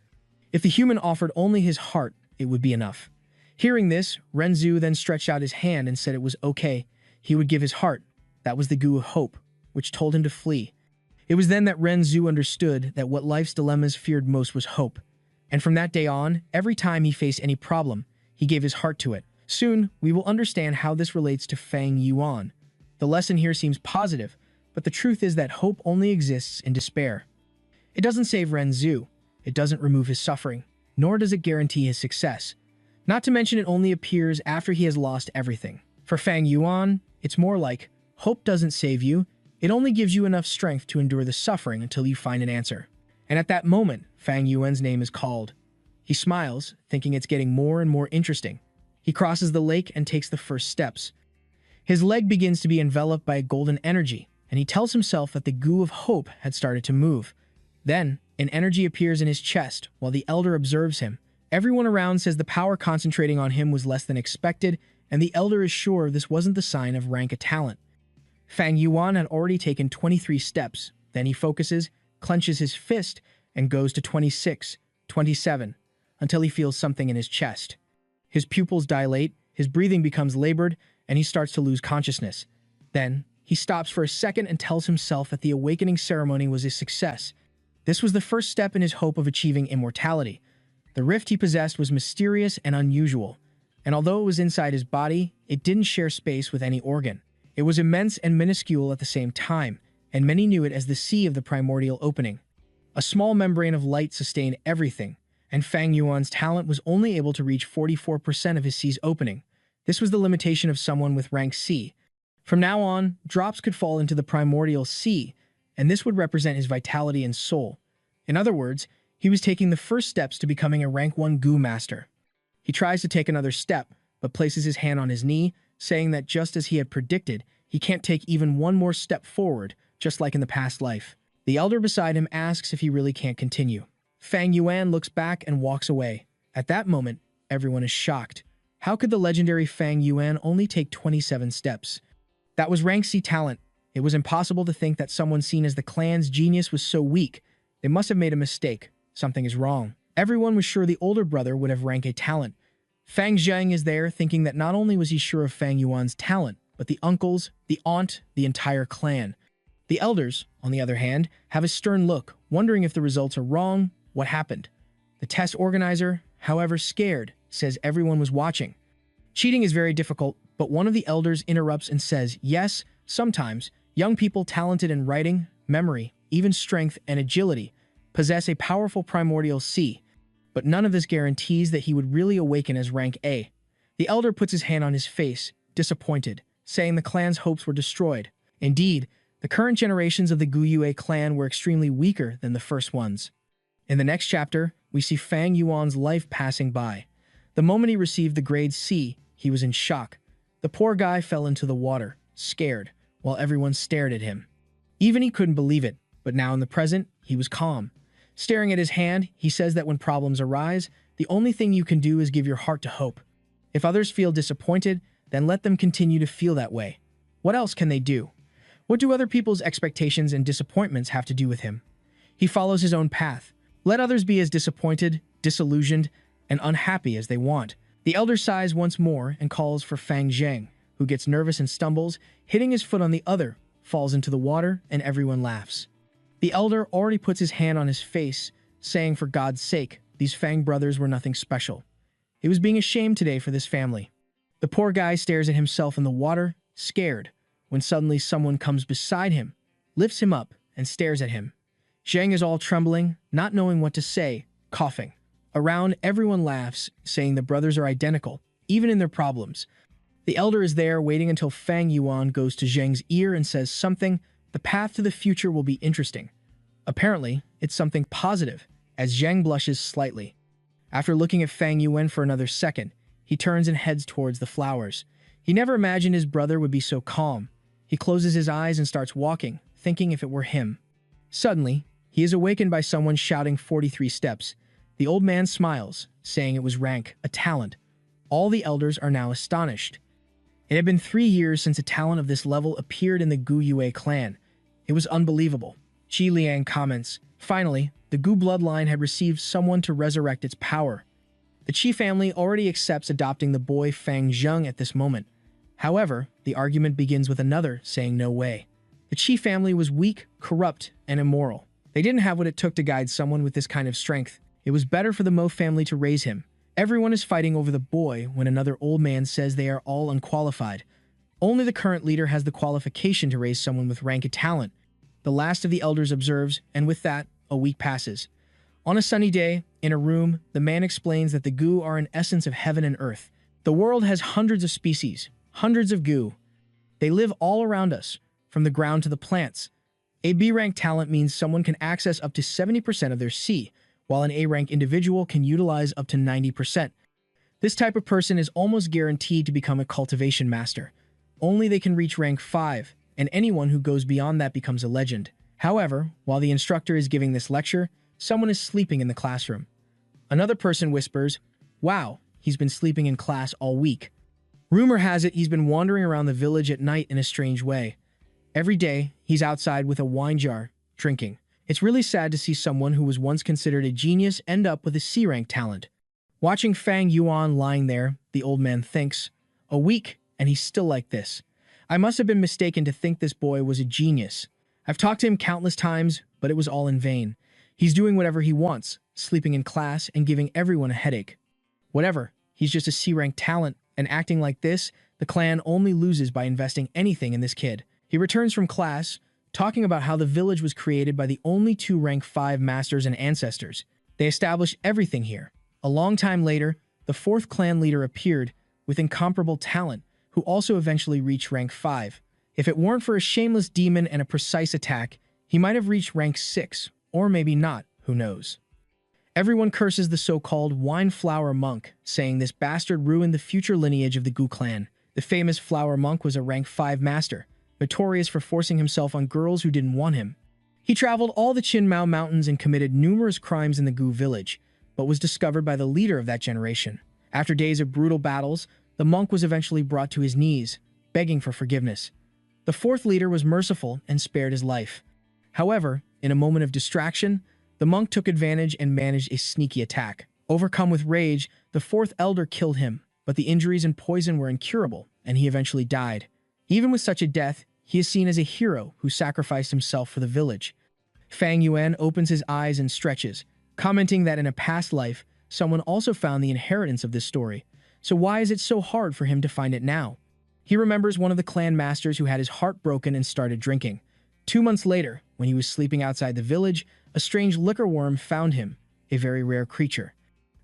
If the human offered only his heart, it would be enough. Hearing this, Ren Zhu then stretched out his hand and said it was okay. He would give his heart. That was the Gu of Hope, which told him to flee. It was then that Ren Zhu understood that what life's dilemmas feared most was hope. And from that day on, every time he faced any problem, he gave his heart to it. Soon, we will understand how this relates to Fang Yuan. The lesson here seems positive, but the truth is that hope only exists in despair. It doesn't save Renzu, it doesn't remove his suffering, nor does it guarantee his success. Not to mention it only appears after he has lost everything. For Fang Yuan, it's more like, hope doesn't save you, it only gives you enough strength to endure the suffering until you find an answer. And at that moment, Fang Yuan's name is called. He smiles, thinking it's getting more and more interesting. He crosses the lake and takes the first steps. His leg begins to be enveloped by a golden energy, and he tells himself that the goo of hope had started to move. Then, an energy appears in his chest while the elder observes him. Everyone around says the power concentrating on him was less than expected, and the elder is sure this wasn't the sign of rank a talent. Fang Yuan had already taken 23 steps. Then he focuses, clenches his fist, and goes to 26, 27, until he feels something in his chest. His pupils dilate, his breathing becomes labored, and he starts to lose consciousness. Then, he stops for a second and tells himself that the awakening ceremony was a success. This was the first step in his hope of achieving immortality. The rift he possessed was mysterious and unusual, and although it was inside his body, it didn't share space with any organ. It was immense and minuscule at the same time, and many knew it as the sea of the primordial opening. A small membrane of light sustained everything, and Fang Yuan's talent was only able to reach 44% of his sea's opening. This was the limitation of someone with rank C. From now on, drops could fall into the primordial sea, and this would represent his vitality and soul. In other words, he was taking the first steps to becoming a rank 1 goo master. He tries to take another step, but places his hand on his knee, saying that just as he had predicted, he can't take even one more step forward, just like in the past life. The elder beside him asks if he really can't continue. Fang Yuan looks back and walks away. At that moment, everyone is shocked. How could the legendary Fang Yuan only take 27 steps? That was rank C talent. It was impossible to think that someone seen as the clan's genius was so weak. They must have made a mistake. Something is wrong. Everyone was sure the older brother would have rank A talent. Fang Zheng is there, thinking that not only was he sure of Fang Yuan's talent, but the uncles, the aunt, the entire clan. The elders, on the other hand, have a stern look, wondering if the results are wrong, what happened. The test organizer, however scared, says everyone was watching. Cheating is very difficult, but one of the elders interrupts and says, yes, sometimes, young people talented in writing, memory, even strength and agility, possess a powerful primordial C, but none of this guarantees that he would really awaken as rank A. The elder puts his hand on his face, disappointed, saying the clan's hopes were destroyed. Indeed, the current generations of the Guyue clan were extremely weaker than the first ones. In the next chapter, we see Fang Yuan's life passing by. The moment he received the grade C, he was in shock. The poor guy fell into the water, scared, while everyone stared at him. Even he couldn't believe it, but now in the present, he was calm. Staring at his hand, he says that when problems arise, the only thing you can do is give your heart to hope. If others feel disappointed, then let them continue to feel that way. What else can they do? What do other people's expectations and disappointments have to do with him? He follows his own path. Let others be as disappointed, disillusioned, and unhappy as they want. The elder sighs once more and calls for Fang Zheng, who gets nervous and stumbles, hitting his foot on the other, falls into the water, and everyone laughs. The elder already puts his hand on his face, saying for God's sake, these Fang brothers were nothing special. He was being ashamed today for this family. The poor guy stares at himself in the water, scared, when suddenly someone comes beside him, lifts him up, and stares at him. Zheng is all trembling, not knowing what to say, coughing. Around, everyone laughs, saying the brothers are identical, even in their problems. The elder is there waiting until Fang Yuan goes to Zheng's ear and says something. The path to the future will be interesting. Apparently, it's something positive, as Zheng blushes slightly. After looking at Fang Yuan for another second, he turns and heads towards the flowers. He never imagined his brother would be so calm. He closes his eyes and starts walking, thinking if it were him. Suddenly, he is awakened by someone shouting 43 steps. The old man smiles, saying it was rank, a talent. All the elders are now astonished. It had been 3 years since a talent of this level appeared in the Guyue clan. It was unbelievable. Qi Liang comments, finally, the Gu bloodline had received someone to resurrect its power. The Qi family already accepts adopting the boy Fang Zheng at this moment. However, the argument begins with another saying no way. The Qi family was weak, corrupt, and immoral. They didn't have what it took to guide someone with this kind of strength. It was better for the Mo family to raise him. Everyone is fighting over the boy when another old man says they are all unqualified. Only the current leader has the qualification to raise someone with rank and talent. The last of the elders observes, and with that, a week passes. On a sunny day, in a room, the man explains that the goo are an essence of heaven and earth. The world has hundreds of species, hundreds of goo. They live all around us, from the ground to the plants. A B-rank talent means someone can access up to 70% of their C, while an A-rank individual can utilize up to 90%. This type of person is almost guaranteed to become a cultivation master. Only they can reach rank 5, and anyone who goes beyond that becomes a legend. However, while the instructor is giving this lecture, someone is sleeping in the classroom. Another person whispers, "Wow, he's been sleeping in class all week." Rumor has it he's been wandering around the village at night in a strange way. Every day, he's outside with a wine jar, drinking. It's really sad to see someone who was once considered a genius end up with a C-rank talent. Watching Fang Yuan lying there, the old man thinks, "A week, and he's still like this. I must have been mistaken to think this boy was a genius. I've talked to him countless times, but it was all in vain. He's doing whatever he wants, sleeping in class and giving everyone a headache. Whatever, he's just a C-rank talent, and acting like this, the clan only loses by investing anything in this kid." He returns from class, talking about how the village was created by the only 2 rank 5 masters and ancestors. They established everything here. A long time later, the 4th clan leader appeared, with incomparable talent, who also eventually reached rank 5. If it weren't for a shameless demon and a precise attack, he might have reached rank 6, or maybe not, who knows. Everyone curses the so-called wine flower monk, saying this bastard ruined the future lineage of the Gu clan. The famous flower monk was a rank 5 master, notorious for forcing himself on girls who didn't want him. He traveled all the Chin Mao Mountains and committed numerous crimes in the Gu village, but was discovered by the leader of that generation. After days of brutal battles, the monk was eventually brought to his knees, begging for forgiveness. The 4th leader was merciful and spared his life. However, in a moment of distraction, the monk took advantage and managed a sneaky attack. Overcome with rage, the 4th elder killed him, but the injuries and poison were incurable, and he eventually died. Even with such a death, he is seen as a hero who sacrificed himself for the village. Fang Yuan opens his eyes and stretches, commenting that in a past life, someone also found the inheritance of this story. So why is it so hard for him to find it now? He remembers one of the clan masters who had his heart broken and started drinking. 2 months later, when he was sleeping outside the village, a strange liquor worm found him, a very rare creature.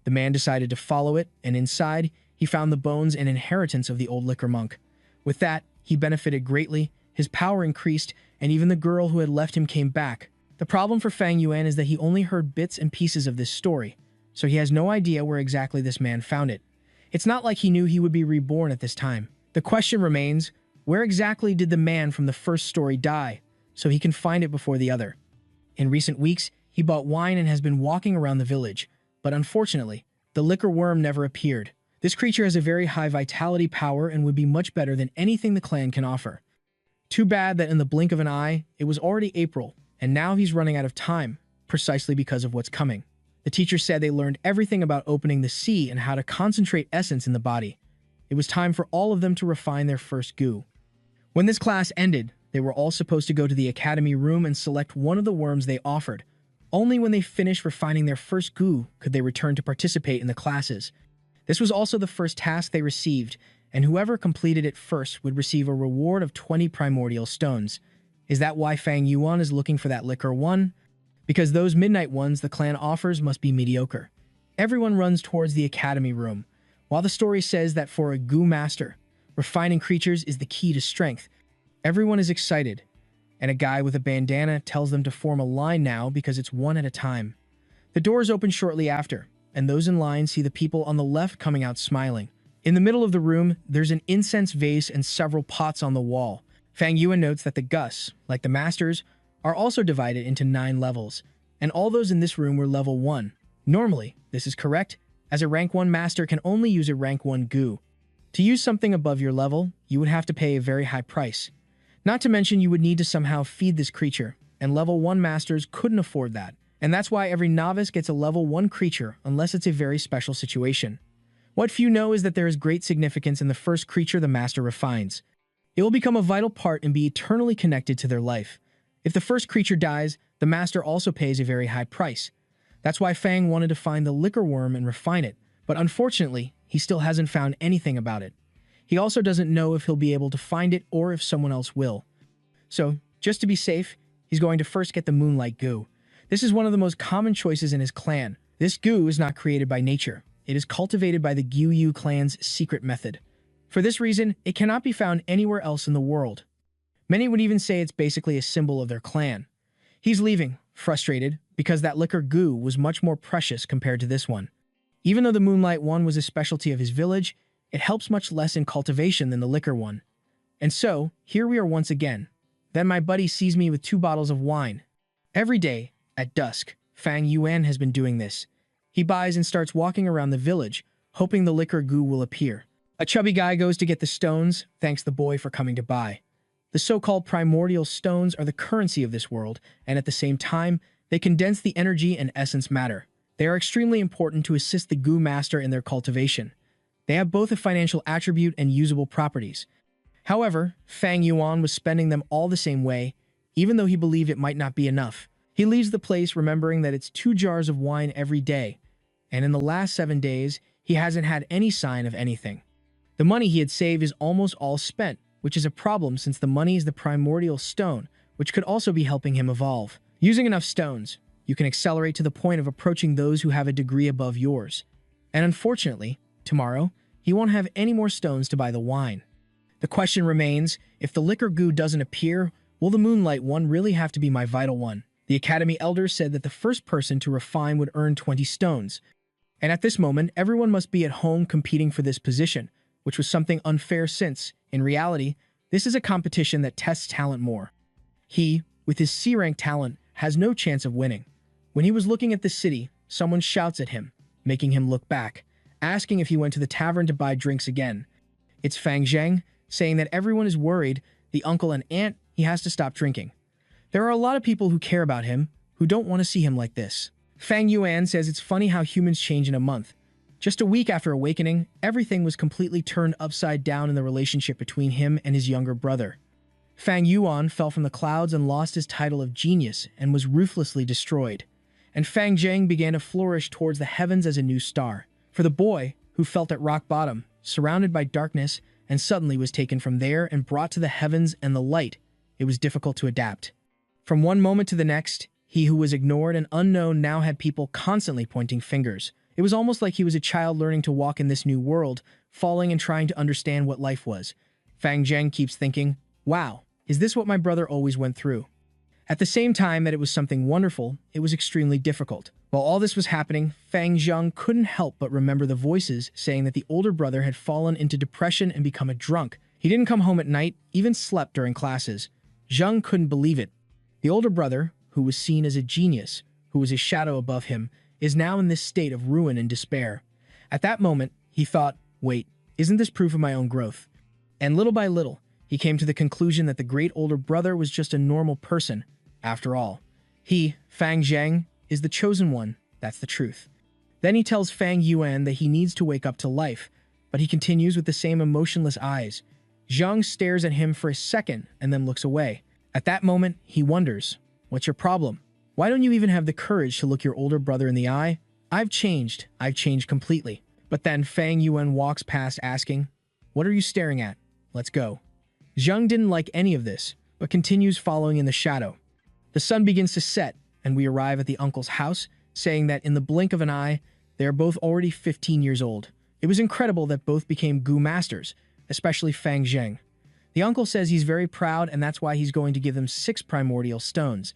The man decided to follow it, and inside, he found the bones and inheritance of the old liquor monk. With that, he benefited greatly, his power increased, and even the girl who had left him came back. The problem for Fang Yuan is that he only heard bits and pieces of this story, so he has no idea where exactly this man found it. It's not like he knew he would be reborn at this time. The question remains, where exactly did the man from the first story die, so he can find it before the other? In recent weeks, he bought wine and has been walking around the village, but unfortunately, the liquor worm never appeared. This creature has a very high vitality power and would be much better than anything the clan can offer. Too bad that in the blink of an eye, it was already April, and now he's running out of time, precisely because of what's coming. The teacher said they learned everything about opening the sea and how to concentrate essence in the body. It was time for all of them to refine their first goo. When this class ended, they were all supposed to go to the academy room and select one of the worms they offered. Only when they finished refining their first goo could they return to participate in the classes. This was also the first task they received, and whoever completed it first would receive a reward of 20 primordial stones. Is that why Fang Yuan is looking for that liquor one? Because those midnight ones the clan offers must be mediocre. Everyone runs towards the academy room. While the story says that for a goo master, refining creatures is the key to strength, everyone is excited, and a guy with a bandana tells them to form a line now because it's one at a time. The doors open shortly after, and those in line see the people on the left coming out smiling. In the middle of the room, there's an incense vase and several pots on the wall. Fang Yuan notes that the Gus, like the Masters, are also divided into 9 levels, and all those in this room were level 1. Normally, this is correct, as a rank 1 Master can only use a rank 1 goo. To use something above your level, you would have to pay a very high price. Not to mention you would need to somehow feed this creature, and level 1 Masters couldn't afford that. And that's why every novice gets a level 1 creature unless it's a very special situation. What few know is that there is great significance in the first creature the master refines. It will become a vital part and be eternally connected to their life. If the first creature dies, the master also pays a very high price. That's why Fang wanted to find the liquor worm and refine it, but unfortunately, he still hasn't found anything about it. He also doesn't know if he'll be able to find it or if someone else will. So, just to be safe, he's going to first get the moonlight goo. This is one of the most common choices in his clan. This goo is not created by nature. It is cultivated by the Gyuyu clan's secret method. For this reason, it cannot be found anywhere else in the world. Many would even say it's basically a symbol of their clan. He's leaving, frustrated, because that liquor goo was much more precious compared to this one. Even though the moonlight one was a specialty of his village, it helps much less in cultivation than the liquor one. And so, here we are once again. Then my buddy sees me with 2 bottles of wine. Every day, at dusk, Fang Yuan has been doing this. He buys and starts walking around the village, hoping the liquor goo will appear. A chubby guy goes to get the stones, thanks the boy for coming to buy. The so-called primordial stones are the currency of this world, and at the same time, they condense the energy and essence matter. They are extremely important to assist the goo master in their cultivation. They have both a financial attribute and usable properties. However, Fang Yuan was spending them all the same way, even though he believed it might not be enough. He leaves the place remembering that it's 2 jars of wine every day, and in the last 7 days, he hasn't had any sign of anything. The money he had saved is almost all spent, which is a problem since the money is the primordial stone, which could also be helping him evolve. Using enough stones, you can accelerate to the point of approaching those who have a degree above yours. And unfortunately, tomorrow, he won't have any more stones to buy the wine. The question remains, if the liquor goo doesn't appear, will the moonlight one really have to be my vital one? The Academy Elder said that the first person to refine would earn 20 stones. And at this moment, everyone must be at home competing for this position, which was something unfair since, in reality, this is a competition that tests talent more. He, with his C-rank talent, has no chance of winning. When he was looking at the city, someone shouts at him, making him look back, asking if he went to the tavern to buy drinks again. It's Fang Zheng, saying that everyone is worried, the uncle and aunt, he has to stop drinking. There are a lot of people who care about him, who don't want to see him like this. Fang Yuan says it's funny how humans change in a month. Just a week after awakening, everything was completely turned upside down in the relationship between him and his younger brother. Fang Yuan fell from the clouds and lost his title of genius and was ruthlessly destroyed. And Fang Zheng began to flourish towards the heavens as a new star. For the boy, who felt at rock bottom, surrounded by darkness, and suddenly was taken from there and brought to the heavens and the light, it was difficult to adapt. From one moment to the next, he who was ignored and unknown now had people constantly pointing fingers. It was almost like he was a child learning to walk in this new world, falling and trying to understand what life was. Fang Zheng keeps thinking, wow, is this what my brother always went through? At the same time that it was something wonderful, it was extremely difficult. While all this was happening, Fang Zheng couldn't help but remember the voices saying that the older brother had fallen into depression and become a drunk. He didn't come home at night, even slept during classes. Zheng couldn't believe it. The older brother, who was seen as a genius, who was a shadow above him, is now in this state of ruin and despair. At that moment, he thought, wait, isn't this proof of my own growth? And little by little, he came to the conclusion that the great older brother was just a normal person. After all, he, Fang Zheng, is the chosen one, that's the truth. Then he tells Fang Yuan that he needs to wake up to life, but he continues with the same emotionless eyes. Zheng stares at him for a second and then looks away. At that moment, he wonders, what's your problem? Why don't you even have the courage to look your older brother in the eye? I've changed completely. But then Fang Yuan walks past asking, what are you staring at? Let's go. Zheng didn't like any of this, but continues following in the shadow. The sun begins to set, and we arrive at the uncle's house, saying that in the blink of an eye, they are both already 15 years old. It was incredible that both became Goo Masters, especially Fang Zheng. The uncle says he's very proud and that's why he's going to give them 6 primordial stones.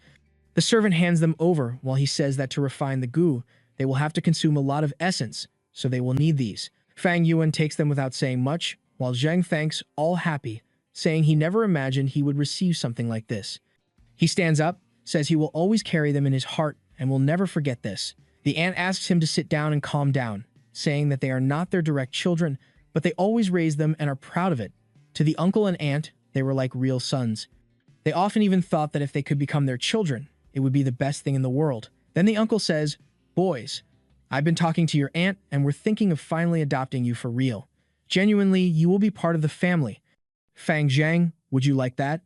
The servant hands them over while he says that to refine the goo, they will have to consume a lot of essence, so they will need these. Fang Yuan takes them without saying much, while Zheng thanks, all happy, saying he never imagined he would receive something like this. He stands up, says he will always carry them in his heart and will never forget this. The aunt asks him to sit down and calm down, saying that they are not their direct children, but they always raise them and are proud of it. To the uncle and aunt, they were like real sons. They often even thought that if they could become their children, it would be the best thing in the world. Then the uncle says, boys, I've been talking to your aunt and we're thinking of finally adopting you for real. Genuinely, you will be part of the family. Fang Zheng, would you like that?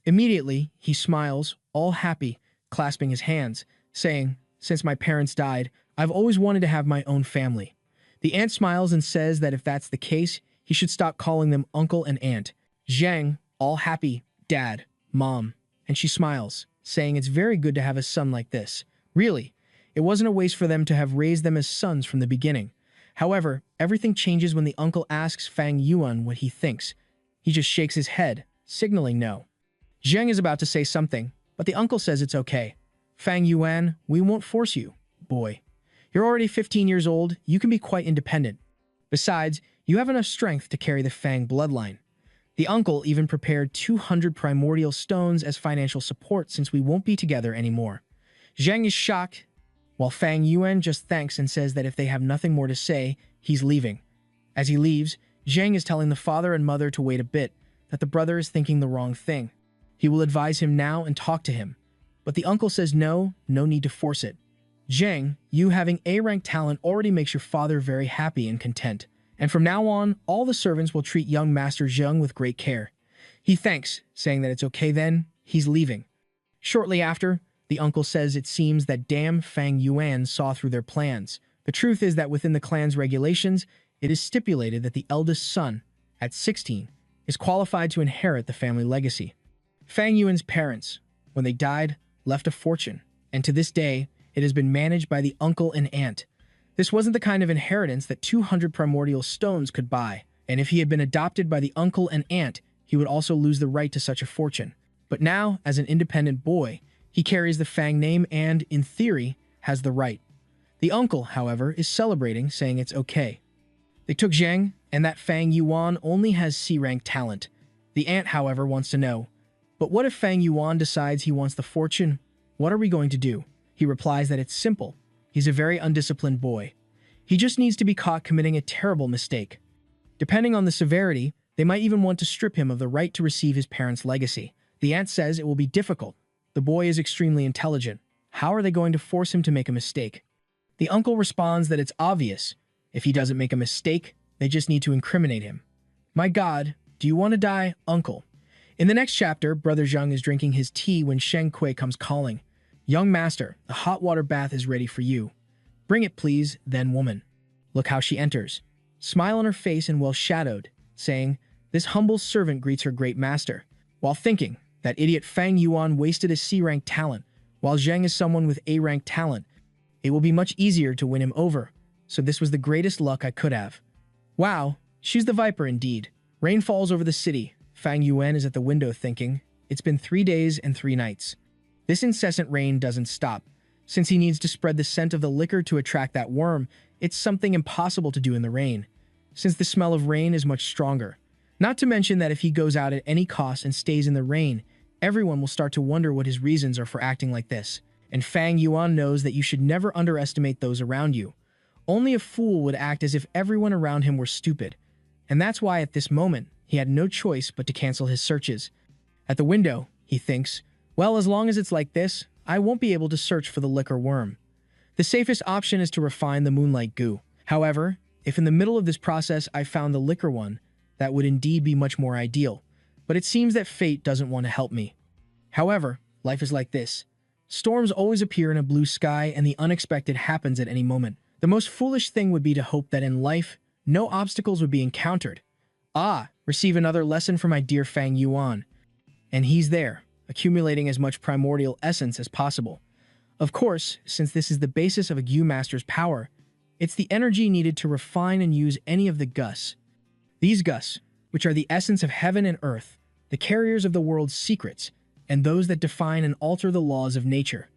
Immediately, he smiles, all happy, clasping his hands, saying, Since my parents died, I've always wanted to have my own family. The aunt smiles and says that if that's the case, he should stop calling them uncle and aunt. Zhang, all happy, dad, mom, and she smiles, saying it's very good to have a son like this. Really, it wasn't a waste for them to have raised them as sons from the beginning. However, everything changes when the uncle asks Fang Yuan what he thinks. He just shakes his head, signaling no. Zhang is about to say something, but the uncle says it's okay. Fang Yuan, we won't force you, boy. You're already 15 years old, you can be quite independent. Besides, you have enough strength to carry the Fang bloodline. The uncle even prepared 200 primordial stones as financial support since we won't be together anymore. Zhang is shocked, while Fang Yuan just thanks and says that if they have nothing more to say, he's leaving. As he leaves, Zhang is telling the father and mother to wait a bit, that the brother is thinking the wrong thing. He will advise him now and talk to him. But the uncle says no need to force it. Zhang, you having A-rank talent already makes your father very happy and content. And from now on, all the servants will treat young Master Zheng with great care. He thanks, saying that it's okay then, he's leaving. Shortly after, the uncle says it seems that damn Fang Yuan saw through their plans. The truth is that within the clan's regulations, it is stipulated that the eldest son, at 16, is qualified to inherit the family legacy. Fang Yuan's parents, when they died, left a fortune, and to this day, it has been managed by the uncle and aunt. This wasn't the kind of inheritance that 200 primordial stones could buy, and if he had been adopted by the uncle and aunt, he would also lose the right to such a fortune. But now, as an independent boy, he carries the Fang name and, in theory, has the right. The uncle, however, is celebrating, saying it's okay. They took Zhang, and that Fang Yuan only has C-rank talent. The aunt, however, wants to know, but what if Fang Yuan decides he wants the fortune? What are we going to do? He replies that it's simple. He's a very undisciplined boy. He just needs to be caught committing a terrible mistake. Depending on the severity, they might even want to strip him of the right to receive his parents' legacy. The aunt says it will be difficult. The boy is extremely intelligent. How are they going to force him to make a mistake? The uncle responds that it's obvious. If he doesn't make a mistake, they just need to incriminate him. My God, do you want to die, uncle? In the next chapter, Brother Zheng is drinking his tea when Sheng Kui comes calling. Young master, the hot water bath is ready for you. Bring it, please, then woman. Look how she enters. Smile on her face and well shadowed, saying, this humble servant greets her great master. While thinking, that idiot Fang Yuan wasted his C-rank talent, while Zheng is someone with A-rank talent. It will be much easier to win him over, so this was the greatest luck I could have. Wow, she's the Viper indeed. Rain falls over the city. Fang Yuan is at the window thinking, it's been 3 days and 3 nights. This incessant rain doesn't stop. Since he needs to spread the scent of the liquor to attract that worm, it's something impossible to do in the rain, since the smell of rain is much stronger. Not to mention that if he goes out at any cost and stays in the rain, everyone will start to wonder what his reasons are for acting like this. And Fang Yuan knows that you should never underestimate those around you. Only a fool would act as if everyone around him were stupid. And that's why at this moment, he had no choice but to cancel his searches. At the window, he thinks, well, as long as it's like this, I won't be able to search for the liquor worm. The safest option is to refine the moonlight goo. However, if in the middle of this process I found the liquor one, that would indeed be much more ideal. But it seems that fate doesn't want to help me. However, life is like this. Storms always appear in a blue sky and the unexpected happens at any moment. The most foolish thing would be to hope that in life, no obstacles would be encountered. Receive another lesson from my dear Fang Yuan. And he's there, accumulating as much primordial essence as possible. Of course, since this is the basis of a Gu Master's power, it's the energy needed to refine and use any of the Gus. These Gus, which are the essence of heaven and earth, the carriers of the world's secrets, and those that define and alter the laws of nature.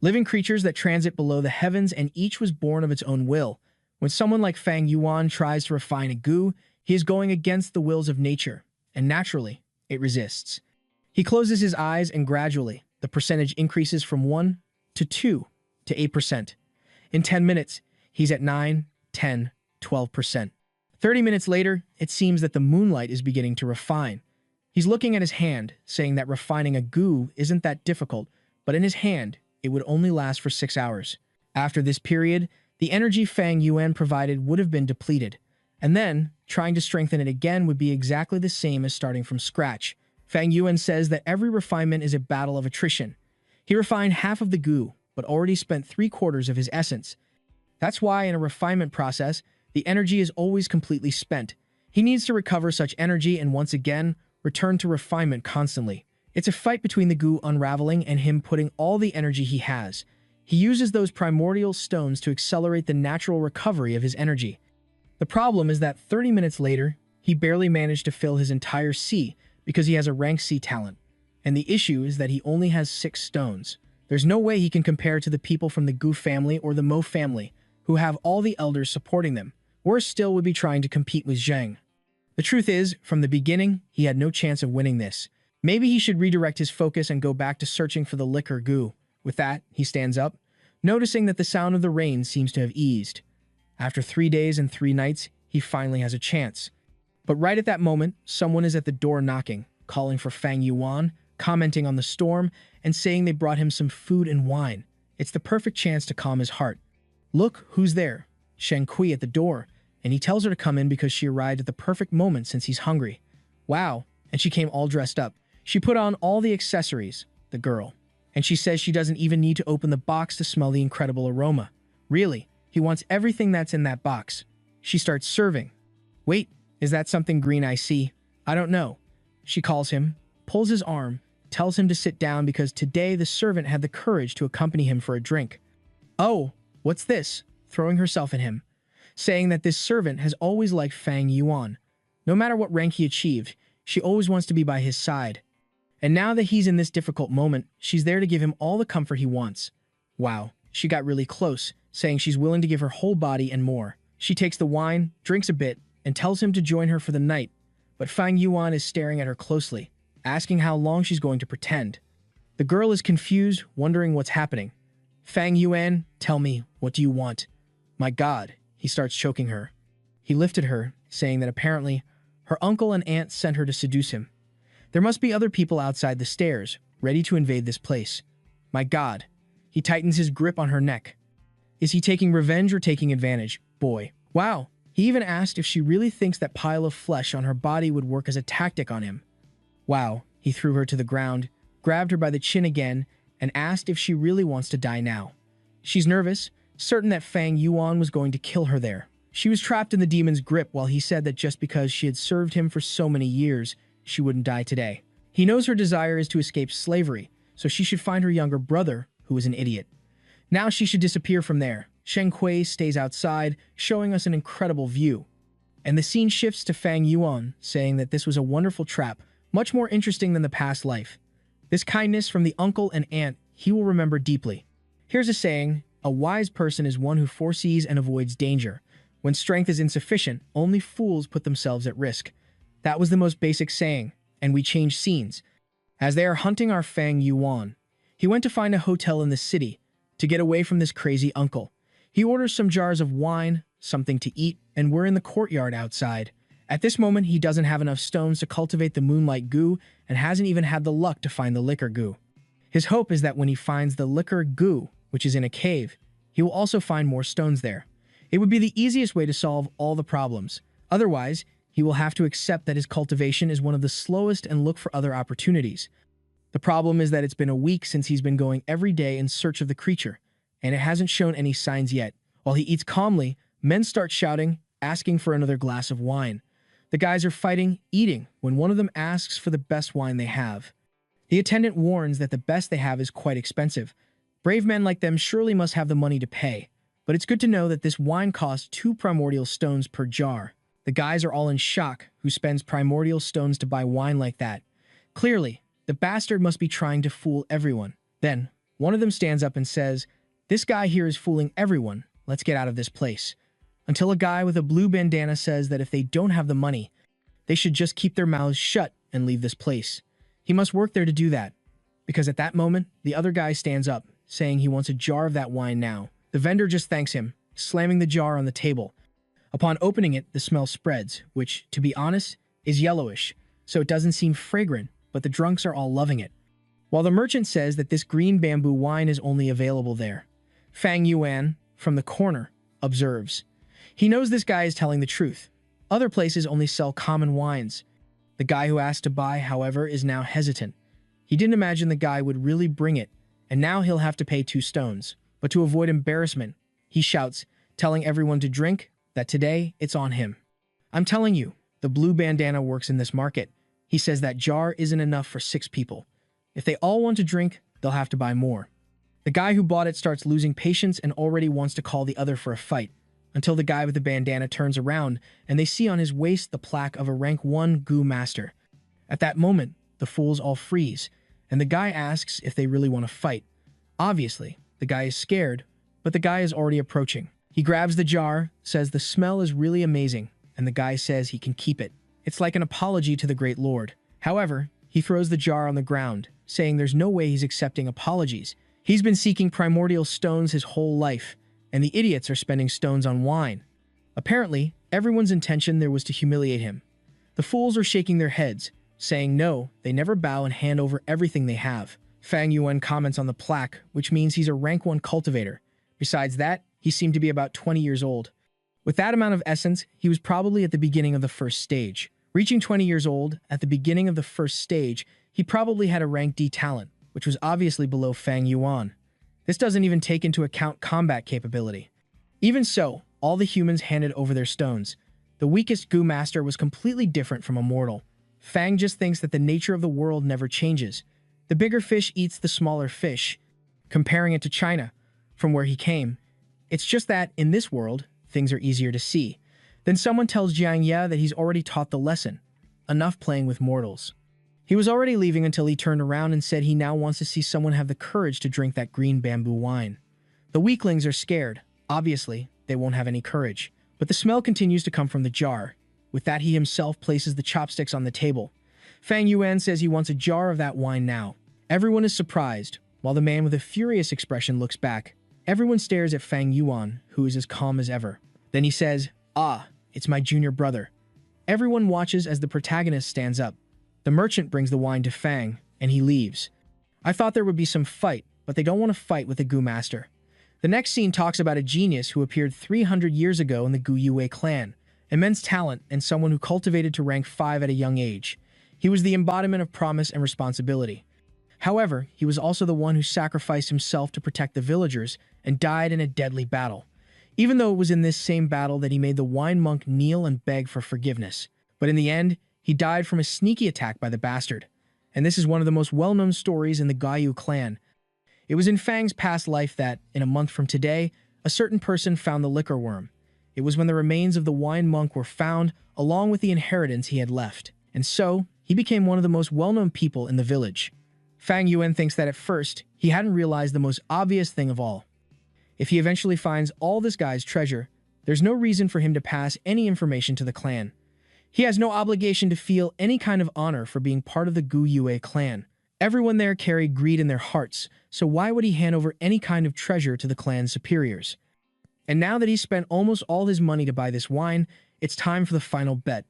Living creatures that transit below the heavens, and each was born of its own will. When someone like Fang Yuan tries to refine a Gu, he is going against the wills of nature, and naturally, it resists. He closes his eyes and gradually, the percentage increases from 1 to 2 to 8%. In 10 minutes, he's at 9, 10, 12%. 30 minutes later, it seems that the moonlight is beginning to refine. He's looking at his hand, saying that refining a Gu isn't that difficult, but in his hand, it would only last for 6 hours. After this period, the energy Fang Yuan provided would have been depleted, and then, trying to strengthen it again would be exactly the same as starting from scratch. Fang Yuan says that every refinement is a battle of attrition. He refined half of the Gu, but already spent 3/4 of his essence. That's why in a refinement process, the energy is always completely spent. He needs to recover such energy and once again, return to refinement constantly. It's a fight between the goo unraveling and him putting all the energy he has. He uses those primordial stones to accelerate the natural recovery of his energy. The problem is that 30 minutes later, he barely managed to fill his entire C because he has a rank C talent. And the issue is that he only has 6 stones. There's no way he can compare to the people from the Goo family or the Mo family, who have all the elders supporting them. Worse still would be trying to compete with Zheng. The truth is, from the beginning, he had no chance of winning this. Maybe he should redirect his focus and go back to searching for the liquor goo. With that, he stands up, noticing that the sound of the rain seems to have eased. After 3 days and 3 nights, he finally has a chance. But right at that moment, someone is at the door knocking, calling for Fang Yuan, commenting on the storm, and saying they brought him some food and wine. It's the perfect chance to calm his heart. Look, who's there? Shen Kui at the door, and he tells her to come in because she arrived at the perfect moment since he's hungry. Wow, and she came all dressed up. She put on all the accessories, the girl, and she says she doesn't even need to open the box to smell the incredible aroma. Really, he wants everything that's in that box. She starts serving. Wait, is that something green I see? I don't know. She calls him, pulls his arm, tells him to sit down because today the servant had the courage to accompany him for a drink. Oh, what's this? Throwing herself at him, saying that this servant has always liked Fang Yuan. No matter what rank he achieved, she always wants to be by his side. And now that he's in this difficult moment, she's there to give him all the comfort he wants. Wow, she got really close, saying she's willing to give her whole body and more. She takes the wine, drinks a bit, and tells him to join her for the night. But Fang Yuan is staring at her closely, asking how long she's going to pretend. The girl is confused, wondering what's happening. Fang Yuan, tell me, what do you want? My God, he starts choking her. He lifted her, saying that apparently her uncle and aunt sent her to seduce him. There must be other people outside the stairs, ready to invade this place. My God. He tightens his grip on her neck. Is he taking revenge or taking advantage? Boy. Wow. He even asked if she really thinks that pile of flesh on her body would work as a tactic on him. Wow. He threw her to the ground, grabbed her by the chin again, and asked if she really wants to die now. She's nervous, certain that Fang Yuan was going to kill her there. She was trapped in the demon's grip while he said that just because she had served him for so many years, she wouldn't die today. He knows her desire is to escape slavery, so she should find her younger brother, who is an idiot. Now she should disappear from there. Shen Kui stays outside, showing us an incredible view. And the scene shifts to Fang Yuan, saying that this was a wonderful trap, much more interesting than the past life. This kindness from the uncle and aunt he will remember deeply. Here's a saying, a wise person is one who foresees and avoids danger. When strength is insufficient, only fools put themselves at risk. That was the most basic saying, and we change scenes. As they are hunting our Fang Yuan, he went to find a hotel in the city to get away from this crazy uncle. He orders some jars of wine, something to eat, and we're in the courtyard outside. At this moment, he doesn't have enough stones to cultivate the moonlight goo and hasn't even had the luck to find the liquor goo. His hope is that when he finds the liquor goo, which is in a cave, he will also find more stones there. It would be the easiest way to solve all the problems. Otherwise, he will have to accept that his cultivation is one of the slowest and look for other opportunities. The problem is that it's been a week since he's been going every day in search of the creature, and it hasn't shown any signs yet. While he eats calmly, men start shouting, asking for another glass of wine. The guys are fighting, eating, when one of them asks for the best wine they have. The attendant warns that the best they have is quite expensive. Brave men like them surely must have the money to pay, but it's good to know that this wine costs 2 primordial stones per jar. The guys are all in shock who spends primordial stones to buy wine like that. Clearly, the bastard must be trying to fool everyone. Then, one of them stands up and says, "This guy here is fooling everyone. Let's get out of this place." Until a guy with a blue bandana says that if they don't have the money, they should just keep their mouths shut and leave this place. He must work there to do that, because at that moment, the other guy stands up, saying he wants a jar of that wine now. The vendor just thanks him, slamming the jar on the table. Upon opening it, the smell spreads, which, to be honest, is yellowish, so it doesn't seem fragrant, but the drunks are all loving it. While the merchant says that this green bamboo wine is only available there, Fang Yuan, from the corner, observes. He knows this guy is telling the truth. Other places only sell common wines. The guy who asked to buy, however, is now hesitant. He didn't imagine the guy would really bring it, and now he'll have to pay 2 stones. But to avoid embarrassment, he shouts, telling everyone to drink, that today it's on him. I'm telling you, the blue bandana works in this market. He says that jar isn't enough for 6 people. If they all want to drink, they'll have to buy more. The guy who bought it starts losing patience and already wants to call the other for a fight, until the guy with the bandana turns around and they see on his waist the plaque of a rank 1 Goo Master. At that moment, the fools all freeze, and the guy asks if they really want to fight. Obviously, the guy is scared, but the guy is already approaching. He grabs the jar, says the smell is really amazing, and the guy says he can keep it. It's like an apology to the Great Lord. However, he throws the jar on the ground, saying there's no way he's accepting apologies. He's been seeking primordial stones his whole life, and the idiots are spending stones on wine. Apparently, everyone's intention there was to humiliate him. The fools are shaking their heads, saying no, they never bow and hand over everything they have. Fang Yuan comments on the plaque, which means he's a rank 1 cultivator. Besides that, he seemed to be about 20 years old. With that amount of essence, he was probably at the beginning of the first stage. Reaching 20 years old, at the beginning of the first stage, he probably had a rank D talent, which was obviously below Fang Yuan. This doesn't even take into account combat capability. Even so, all the humans handed over their stones. The weakest Goo Master was completely different from a mortal. Fang just thinks that the nature of the world never changes. The bigger fish eats the smaller fish, comparing it to China, from where he came. It's just that, in this world, things are easier to see. Then someone tells Jiang Ye that he's already taught the lesson. Enough playing with mortals. He was already leaving until he turned around and said he now wants to see someone have the courage to drink that green bamboo wine. The weaklings are scared. Obviously, they won't have any courage. But the smell continues to come from the jar. With that, he himself places the chopsticks on the table. Fang Yuan says he wants a jar of that wine now. Everyone is surprised, while the man with a furious expression looks back. Everyone stares at Fang Yuan, who is as calm as ever. Then he says, "Ah, it's my junior brother." Everyone watches as the protagonist stands up. The merchant brings the wine to Fang, and he leaves. I thought there would be some fight, but they don't want to fight with the Goo Master. The next scene talks about a genius who appeared 300 years ago in the Gu Yue clan. Immense talent and someone who cultivated to rank 5 at a young age. He was the embodiment of promise and responsibility. However, he was also the one who sacrificed himself to protect the villagers and died in a deadly battle. Even though it was in this same battle that he made the wine monk kneel and beg for forgiveness. But in the end, he died from a sneaky attack by the bastard. And this is one of the most well-known stories in the Gaiyu clan. It was in Fang's past life that, in a month from today, a certain person found the liquor worm. It was when the remains of the wine monk were found, along with the inheritance he had left. And so, he became one of the most well-known people in the village. Fang Yuan thinks that at first, he hadn't realized the most obvious thing of all. If he eventually finds all this guy's treasure, there's no reason for him to pass any information to the clan. He has no obligation to feel any kind of honor for being part of the Gu Yue clan. Everyone there carried greed in their hearts, so why would he hand over any kind of treasure to the clan's superiors? And now that he's spent almost all his money to buy this wine, it's time for the final bet.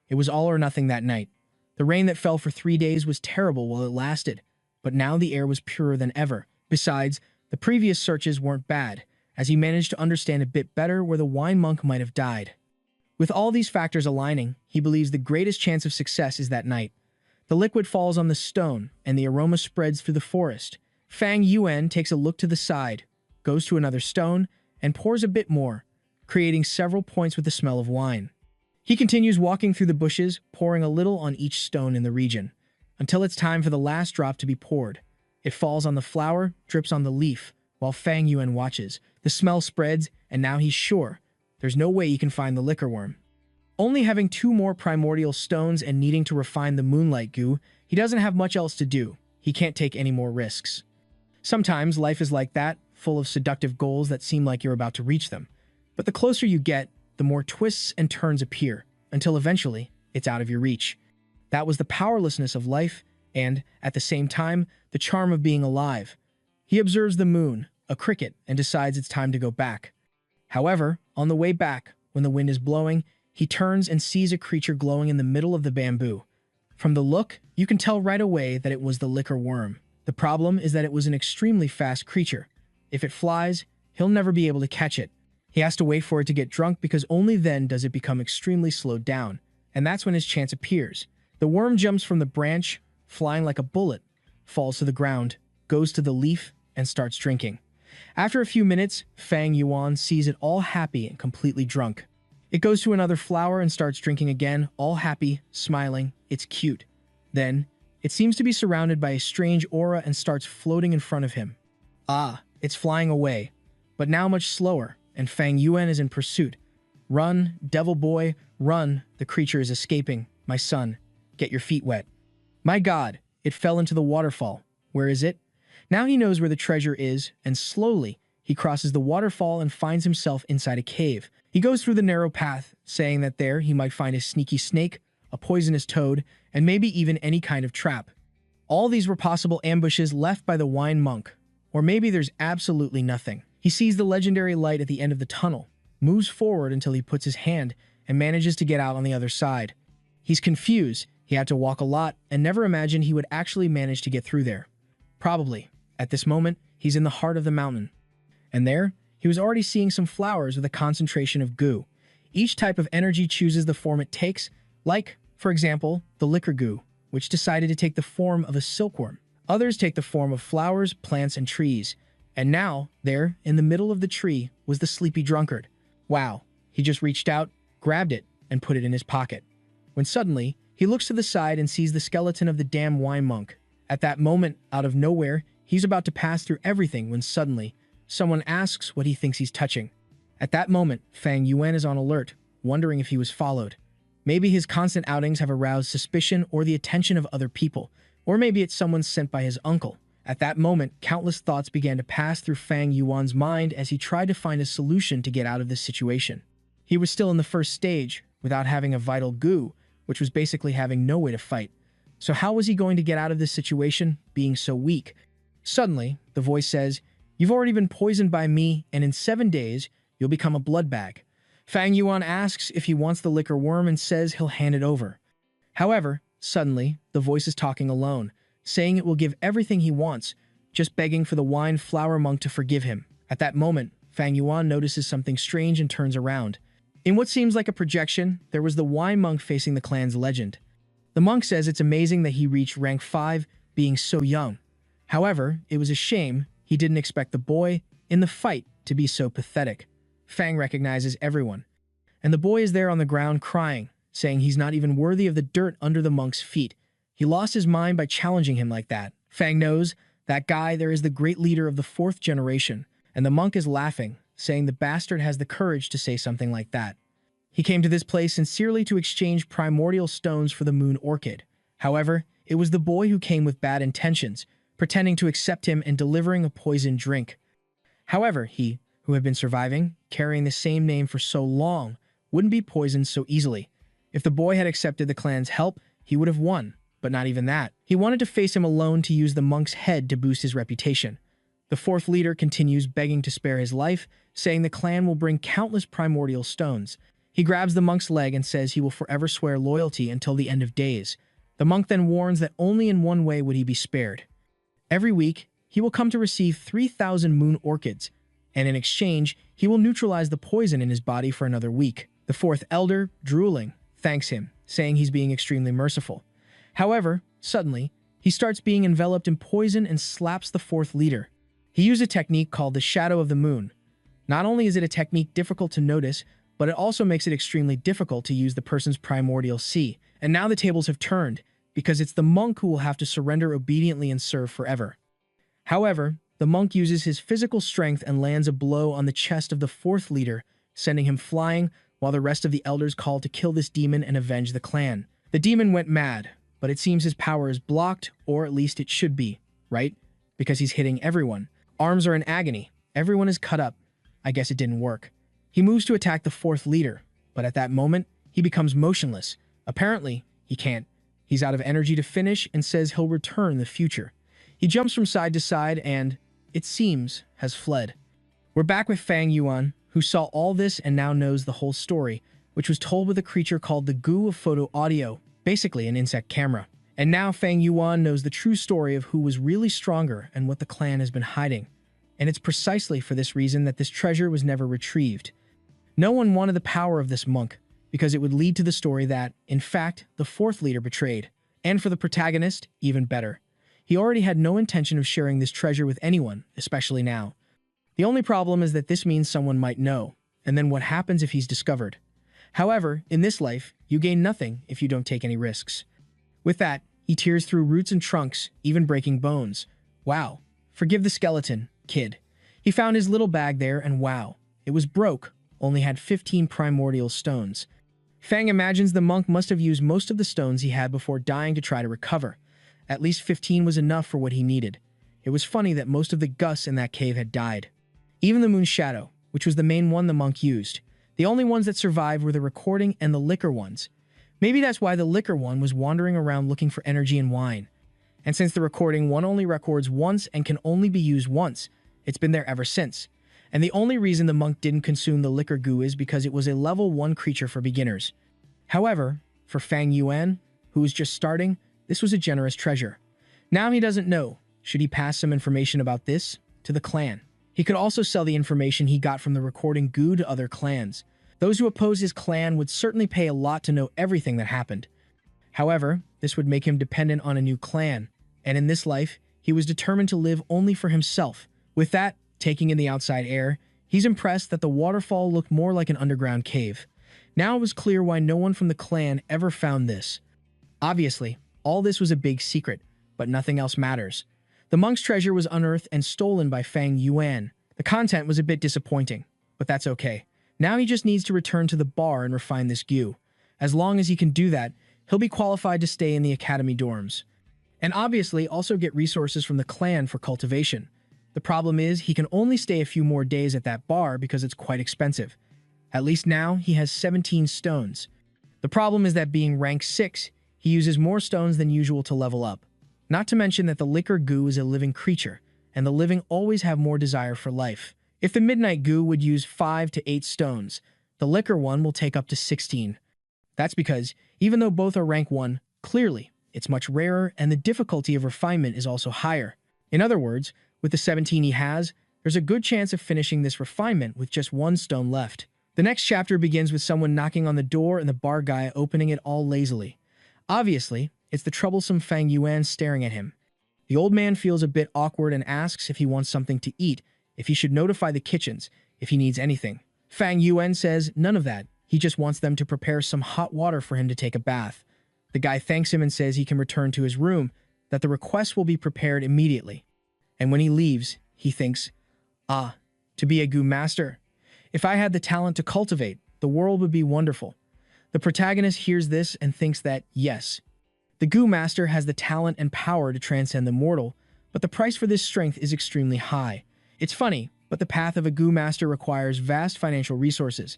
It was all or nothing that night. The rain that fell for 3 days was terrible while it lasted, but now the air was purer than ever. Besides, the previous searches weren't bad, as he managed to understand a bit better where the wine monk might have died. With all these factors aligning, he believes the greatest chance of success is that night. The liquid falls on the stone, and the aroma spreads through the forest. Fang Yuan takes a look to the side, goes to another stone, and pours a bit more, creating several points with the smell of wine. He continues walking through the bushes, pouring a little on each stone in the region, until it's time for the last drop to be poured. It falls on the flower, drips on the leaf, while Fang Yuan watches. The smell spreads, and now he's sure. There's no way he can find the liquor worm. Only having 2 more primordial stones and needing to refine the moonlight goo, he doesn't have much else to do. He can't take any more risks. Sometimes life is like that, full of seductive goals that seem like you're about to reach them. But the closer you get, the more twists and turns appear, until eventually, it's out of your reach. That was the powerlessness of life, and, at the same time, the charm of being alive. He observes the moon, a cricket, and decides it's time to go back. However, on the way back, when the wind is blowing, he turns and sees a creature glowing in the middle of the bamboo. From the look, you can tell right away that it was the liquor worm. The problem is that it was an extremely fast creature. If it flies, he'll never be able to catch it. He has to wait for it to get drunk because only then does it become extremely slowed down. And that's when his chance appears. The worm jumps from the branch, flying like a bullet, falls to the ground, goes to the leaf, and starts drinking. After a few minutes, Fang Yuan sees it all happy and completely drunk. It goes to another flower and starts drinking again, all happy, smiling. It's cute. Then, it seems to be surrounded by a strange aura and starts floating in front of him. Ah, it's flying away, but now much slower, and Fang Yuan is in pursuit. Run, devil boy, run, the creature is escaping. My son, get your feet wet. My God, it fell into the waterfall. Where is it? Now he knows where the treasure is, and slowly, he crosses the waterfall and finds himself inside a cave. He goes through the narrow path, saying that there he might find a sneaky snake, a poisonous toad, and maybe even any kind of trap. All these were possible ambushes left by the wine monk. Or maybe there's absolutely nothing. He sees the legendary light at the end of the tunnel, moves forward until he puts his hand and manages to get out on the other side. He's confused. He had to walk a lot and never imagined he would actually manage to get through there. Probably, at this moment, he's in the heart of the mountain. And there, he was already seeing some flowers with a concentration of goo. Each type of energy chooses the form it takes, like, for example, the liquor goo, which decided to take the form of a silkworm. Others take the form of flowers, plants, and trees. And now, there, in the middle of the tree, was the sleepy drunkard. Wow, he just reached out, grabbed it, and put it in his pocket. When suddenly, he looks to the side and sees the skeleton of the damn wine monk. At that moment, out of nowhere, he's about to pass through everything when suddenly, someone asks what he thinks he's touching. At that moment, Fang Yuan is on alert, wondering if he was followed. Maybe his constant outings have aroused suspicion or the attention of other people, or maybe it's someone sent by his uncle. At that moment, countless thoughts began to pass through Fang Yuan's mind as he tried to find a solution to get out of this situation. He was still in the first stage, without having a vital goo, which was basically having no way to fight. So how was he going to get out of this situation, being so weak? Suddenly, the voice says, "You've already been poisoned by me, and in 7 days, you'll become a blood bag." Fang Yuan asks if he wants the liquor worm and says he'll hand it over. However, suddenly, the voice is talking alone, saying it will give everything he wants, just begging for the wine flower monk to forgive him. At that moment, Fang Yuan notices something strange and turns around. In what seems like a projection, there was the wine monk facing the clan's legend. The monk says it's amazing that he reached rank 5, being so young. However, it was a shame he didn't expect the boy in the fight to be so pathetic. Fang recognizes everyone, and the boy is there on the ground crying, saying he's not even worthy of the dirt under the monk's feet. He lost his mind by challenging him like that. Fang knows that guy there is the great leader of the 4th generation, and the monk is laughing, saying the bastard has the courage to say something like that. He came to this place sincerely to exchange primordial stones for the moon orchid. However, it was the boy who came with bad intentions, pretending to accept him and delivering a poisoned drink. However, he, who had been surviving, carrying the same name for so long, wouldn't be poisoned so easily. If the boy had accepted the clan's help, he would have won, but not even that. He wanted to face him alone to use the monk's head to boost his reputation. The 4th leader continues begging to spare his life, saying the clan will bring countless primordial stones. He grabs the monk's leg and says he will forever swear loyalty until the end of days. The monk then warns that only in one way would he be spared. Every week, he will come to receive 3,000 moon orchids, and in exchange, he will neutralize the poison in his body for another week. The 4th elder, drooling, thanks him, saying he's being extremely merciful. However, suddenly, he starts being enveloped in poison and slaps the 4th leader. He used a technique called the Shadow of the Moon. Not only is it a technique difficult to notice, but it also makes it extremely difficult to use the person's primordial C. And now the tables have turned, because it's the monk who will have to surrender obediently and serve forever. However, the monk uses his physical strength and lands a blow on the chest of the 4th leader, sending him flying, while the rest of the elders call to kill this demon and avenge the clan. The demon went mad, but it seems his power is blocked, or at least it should be, right? Because he's hitting everyone. Arms are in agony. Everyone is cut up. I guess it didn't work. He moves to attack the 4th leader, but at that moment, he becomes motionless. Apparently, he can't. He's out of energy to finish and says he'll return in the future. He jumps from side to side and, it seems, has fled. We're back with Fang Yuan, who saw all this and now knows the whole story, which was told with a creature called the Goo of Photo Audio, basically an insect camera. And now Fang Yuan knows the true story of who was really stronger and what the clan has been hiding. And it's precisely for this reason that this treasure was never retrieved. No one wanted the power of this monk, because it would lead to the story that, in fact, the 4th leader betrayed. And for the protagonist, even better. He already had no intention of sharing this treasure with anyone, especially now. The only problem is that this means someone might know, and then what happens if he's discovered? However, in this life, you gain nothing if you don't take any risks. With that, he tears through roots and trunks, even breaking bones. Wow. Forgive the skeleton, kid. He found his little bag there and wow, it was broke, only had 15 primordial stones. Fang imagines the monk must have used most of the stones he had before dying to try to recover. At least 15 was enough for what he needed. It was funny that most of the Gus in that cave had died. Even the moon shadow, which was the main one the monk used. The only ones that survived were the recording and the liquor ones. Maybe that's why the liquor one was wandering around looking for energy and wine. And since the recording one only records once and can only be used once, it's been there ever since. And the only reason the monk didn't consume the liquor goo is because it was a level 1 creature for beginners. However, for Fang Yuan, who was just starting, this was a generous treasure. Now he doesn't know. Should he pass some information about this to the clan? He could also sell the information he got from the recording goo to other clans. Those who oppose his clan would certainly pay a lot to know everything that happened. However, this would make him dependent on a new clan, and in this life, he was determined to live only for himself. With that, taking in the outside air, he's impressed that the waterfall looked more like an underground cave. Now it was clear why no one from the clan ever found this. Obviously, all this was a big secret, but nothing else matters. The monk's treasure was unearthed and stolen by Fang Yuan. The content was a bit disappointing, but that's okay. Now he just needs to return to the bar and refine this goo. As long as he can do that, he'll be qualified to stay in the academy dorms. And obviously also get resources from the clan for cultivation. The problem is he can only stay a few more days at that bar because it's quite expensive. At least now he has 17 stones. The problem is that being rank 6, he uses more stones than usual to level up. Not to mention that the liquor goo is a living creature, and the living always have more desire for life. If the midnight goo would use 5 to 8 stones, the liquor one will take up to 16. That's because, even though both are rank 1, clearly, it's much rarer and the difficulty of refinement is also higher. In other words, with the 17 he has, there's a good chance of finishing this refinement with just 1 stone left. The next chapter begins with someone knocking on the door and the bar guy opening it all lazily. Obviously, it's the troublesome Fang Yuan staring at him. The old man feels a bit awkward and asks if he wants something to eat, if he should notify the kitchens, if he needs anything. Fang Yuan says none of that. He just wants them to prepare some hot water for him to take a bath. The guy thanks him and says he can return to his room, that the request will be prepared immediately. And when he leaves, he thinks, to be a goo master. If I had the talent to cultivate, the world would be wonderful. The protagonist hears this and thinks that, yes, the goo master has the talent and power to transcend the mortal, but the price for this strength is extremely high. It's funny, but the path of a goo master requires vast financial resources.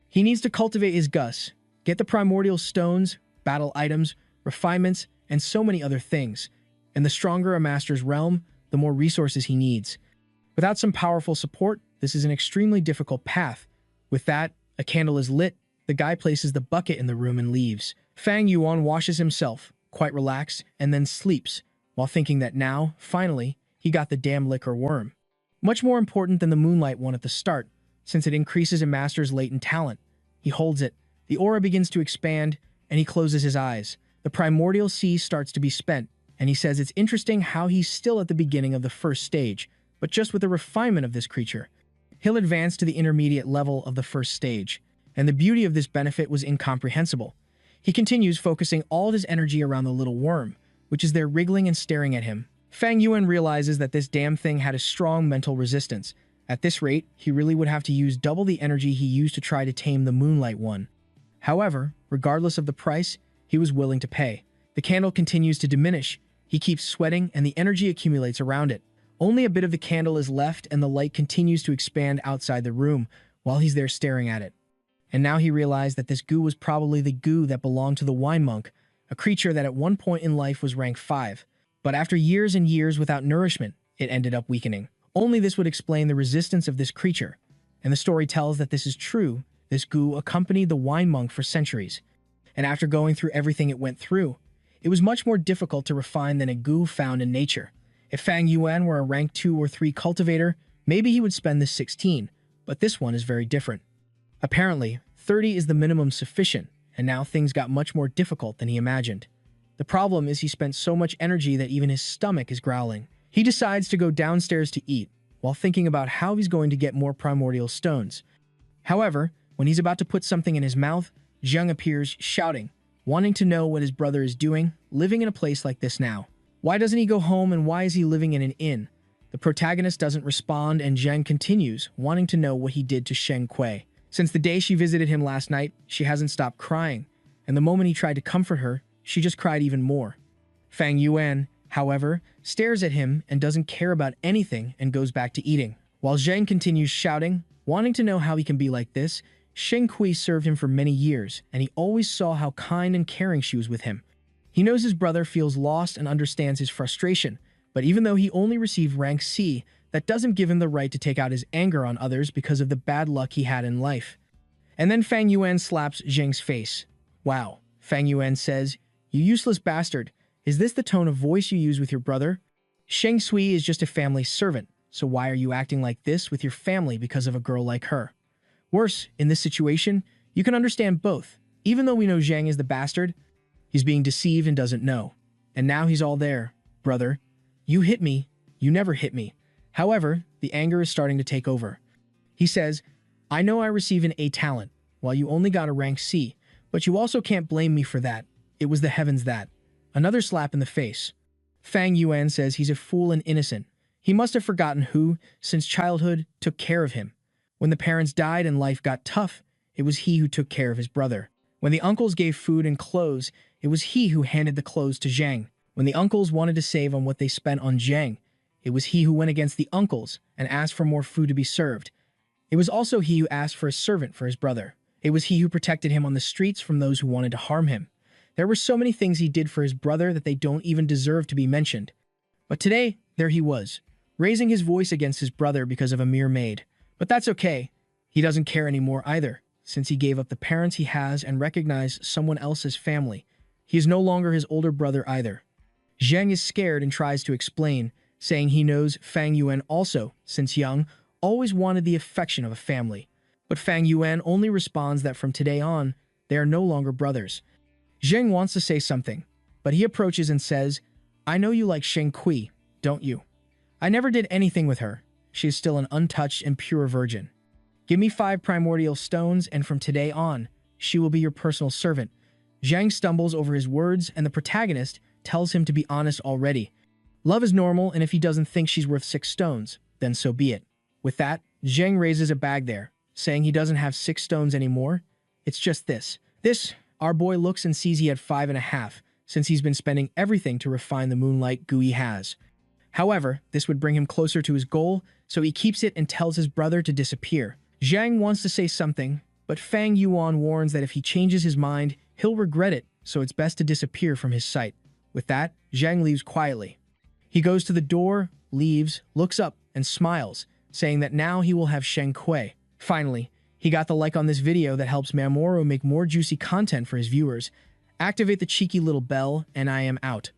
He needs to cultivate his Gus, get the primordial stones, battle items, refinements, and so many other things. And the stronger a master's realm, the more resources he needs. Without some powerful support, this is an extremely difficult path. With that, a candle is lit, the guy places the bucket in the room and leaves. Fang Yuan washes himself, quite relaxed, and then sleeps, while thinking that now, finally, he got the damn liquor worm. Much more important than the moonlight one at the start, since it increases a master's latent talent. He holds it, the aura begins to expand, and he closes his eyes. The primordial sea starts to be spent, and he says it's interesting how he's still at the beginning of the first stage, but just with the refinement of this creature. He'll advance to the intermediate level of the first stage, and the beauty of this benefit was incomprehensible. He continues focusing all his energy around the little worm, which is there wriggling and staring at him. Fang Yuan realizes that this damn thing had a strong mental resistance. At this rate, he really would have to use double the energy he used to try to tame the moonlight one. However, regardless of the price, he was willing to pay. The candle continues to diminish. He keeps sweating and the energy accumulates around it. Only a bit of the candle is left and the light continues to expand outside the room while he's there staring at it. And now he realized that this goo was probably the goo that belonged to the wine monk, a creature that at one point in life was rank 5. But after years and years without nourishment, it ended up weakening. Only this would explain the resistance of this creature. And the story tells that this is true. This goo accompanied the wine monk for centuries. And after going through everything it went through, it was much more difficult to refine than a goo found in nature. If Fang Yuan were a rank 2 or 3 cultivator, maybe he would spend this 16, but this one is very different. Apparently, 30 is the minimum sufficient, and now things got much more difficult than he imagined. The problem is he spent so much energy that even his stomach is growling. He decides to go downstairs to eat, while thinking about how he's going to get more primordial stones. However, when he's about to put something in his mouth, Zheng appears, shouting, wanting to know what his brother is doing, living in a place like this now. Why doesn't he go home and why is he living in an inn? The protagonist doesn't respond and Zheng continues, wanting to know what he did to Sheng Kui. Since the day she visited him last night, she hasn't stopped crying, and the moment he tried to comfort her, she just cried even more. Fang Yuan, however, stares at him and doesn't care about anything and goes back to eating. While Zheng continues shouting, wanting to know how he can be like this, Sheng Kui served him for many years, and he always saw how kind and caring she was with him. He knows his brother feels lost and understands his frustration, but even though he only received rank C, that doesn't give him the right to take out his anger on others because of the bad luck he had in life. And then Fang Yuan slaps Zheng's face. Wow, Fang Yuan says, "You useless bastard, is this the tone of voice you use with your brother? Sheng Sui is just a family servant, so why are you acting like this with your family because of a girl like her? Worse, in this situation, you can understand both. Even though we know Zheng is the bastard, he's being deceived and doesn't know. And now he's all there. Brother, you hit me, you never hit me." However, the anger is starting to take over. He says, "I know I receive an A talent, while you only got a rank C, but you also can't blame me for that. It was the heavens that." Another slap in the face. Fang Yuan says he's a fool and innocent. He must have forgotten who, since childhood, took care of him. When the parents died and life got tough, it was he who took care of his brother. When the uncles gave food and clothes, it was he who handed the clothes to Zhang. When the uncles wanted to save on what they spent on Zhang, it was he who went against the uncles and asked for more food to be served. It was also he who asked for a servant for his brother. It was he who protected him on the streets from those who wanted to harm him. There were so many things he did for his brother that they don't even deserve to be mentioned. But today, there he was, raising his voice against his brother because of a mere maid. But that's okay. He doesn't care anymore either, since he gave up the parents he has and recognized someone else's family. He is no longer his older brother either. Zheng is scared and tries to explain, saying he knows Fang Yuan also, since young, always wanted the affection of a family. But Fang Yuan only responds that from today on, they are no longer brothers. Zheng wants to say something, but he approaches and says, "I know you like Sheng Kui, don't you? I never did anything with her. She is still an untouched and pure virgin. Give me 5 primordial stones, and from today on, she will be your personal servant." Zhang stumbles over his words, and the protagonist tells him to be honest already. Love is normal, and if he doesn't think she's worth 6 stones, then so be it. With that, Zheng raises a bag there, saying he doesn't have 6 stones anymore. It's just this. Our boy looks and sees he had 5.5, since he's been spending everything to refine the moonlight goo he has. However, this would bring him closer to his goal, so he keeps it and tells his brother to disappear. Zhang wants to say something, but Fang Yuan warns that if he changes his mind, he'll regret it, so it's best to disappear from his sight. With that, Zhang leaves quietly. He goes to the door, leaves, looks up, and smiles, saying that now he will have Sheng Kui. Finally, he got the like on this video that helps Mamoru make more juicy content for his viewers. Activate the cheeky little bell, and I am out.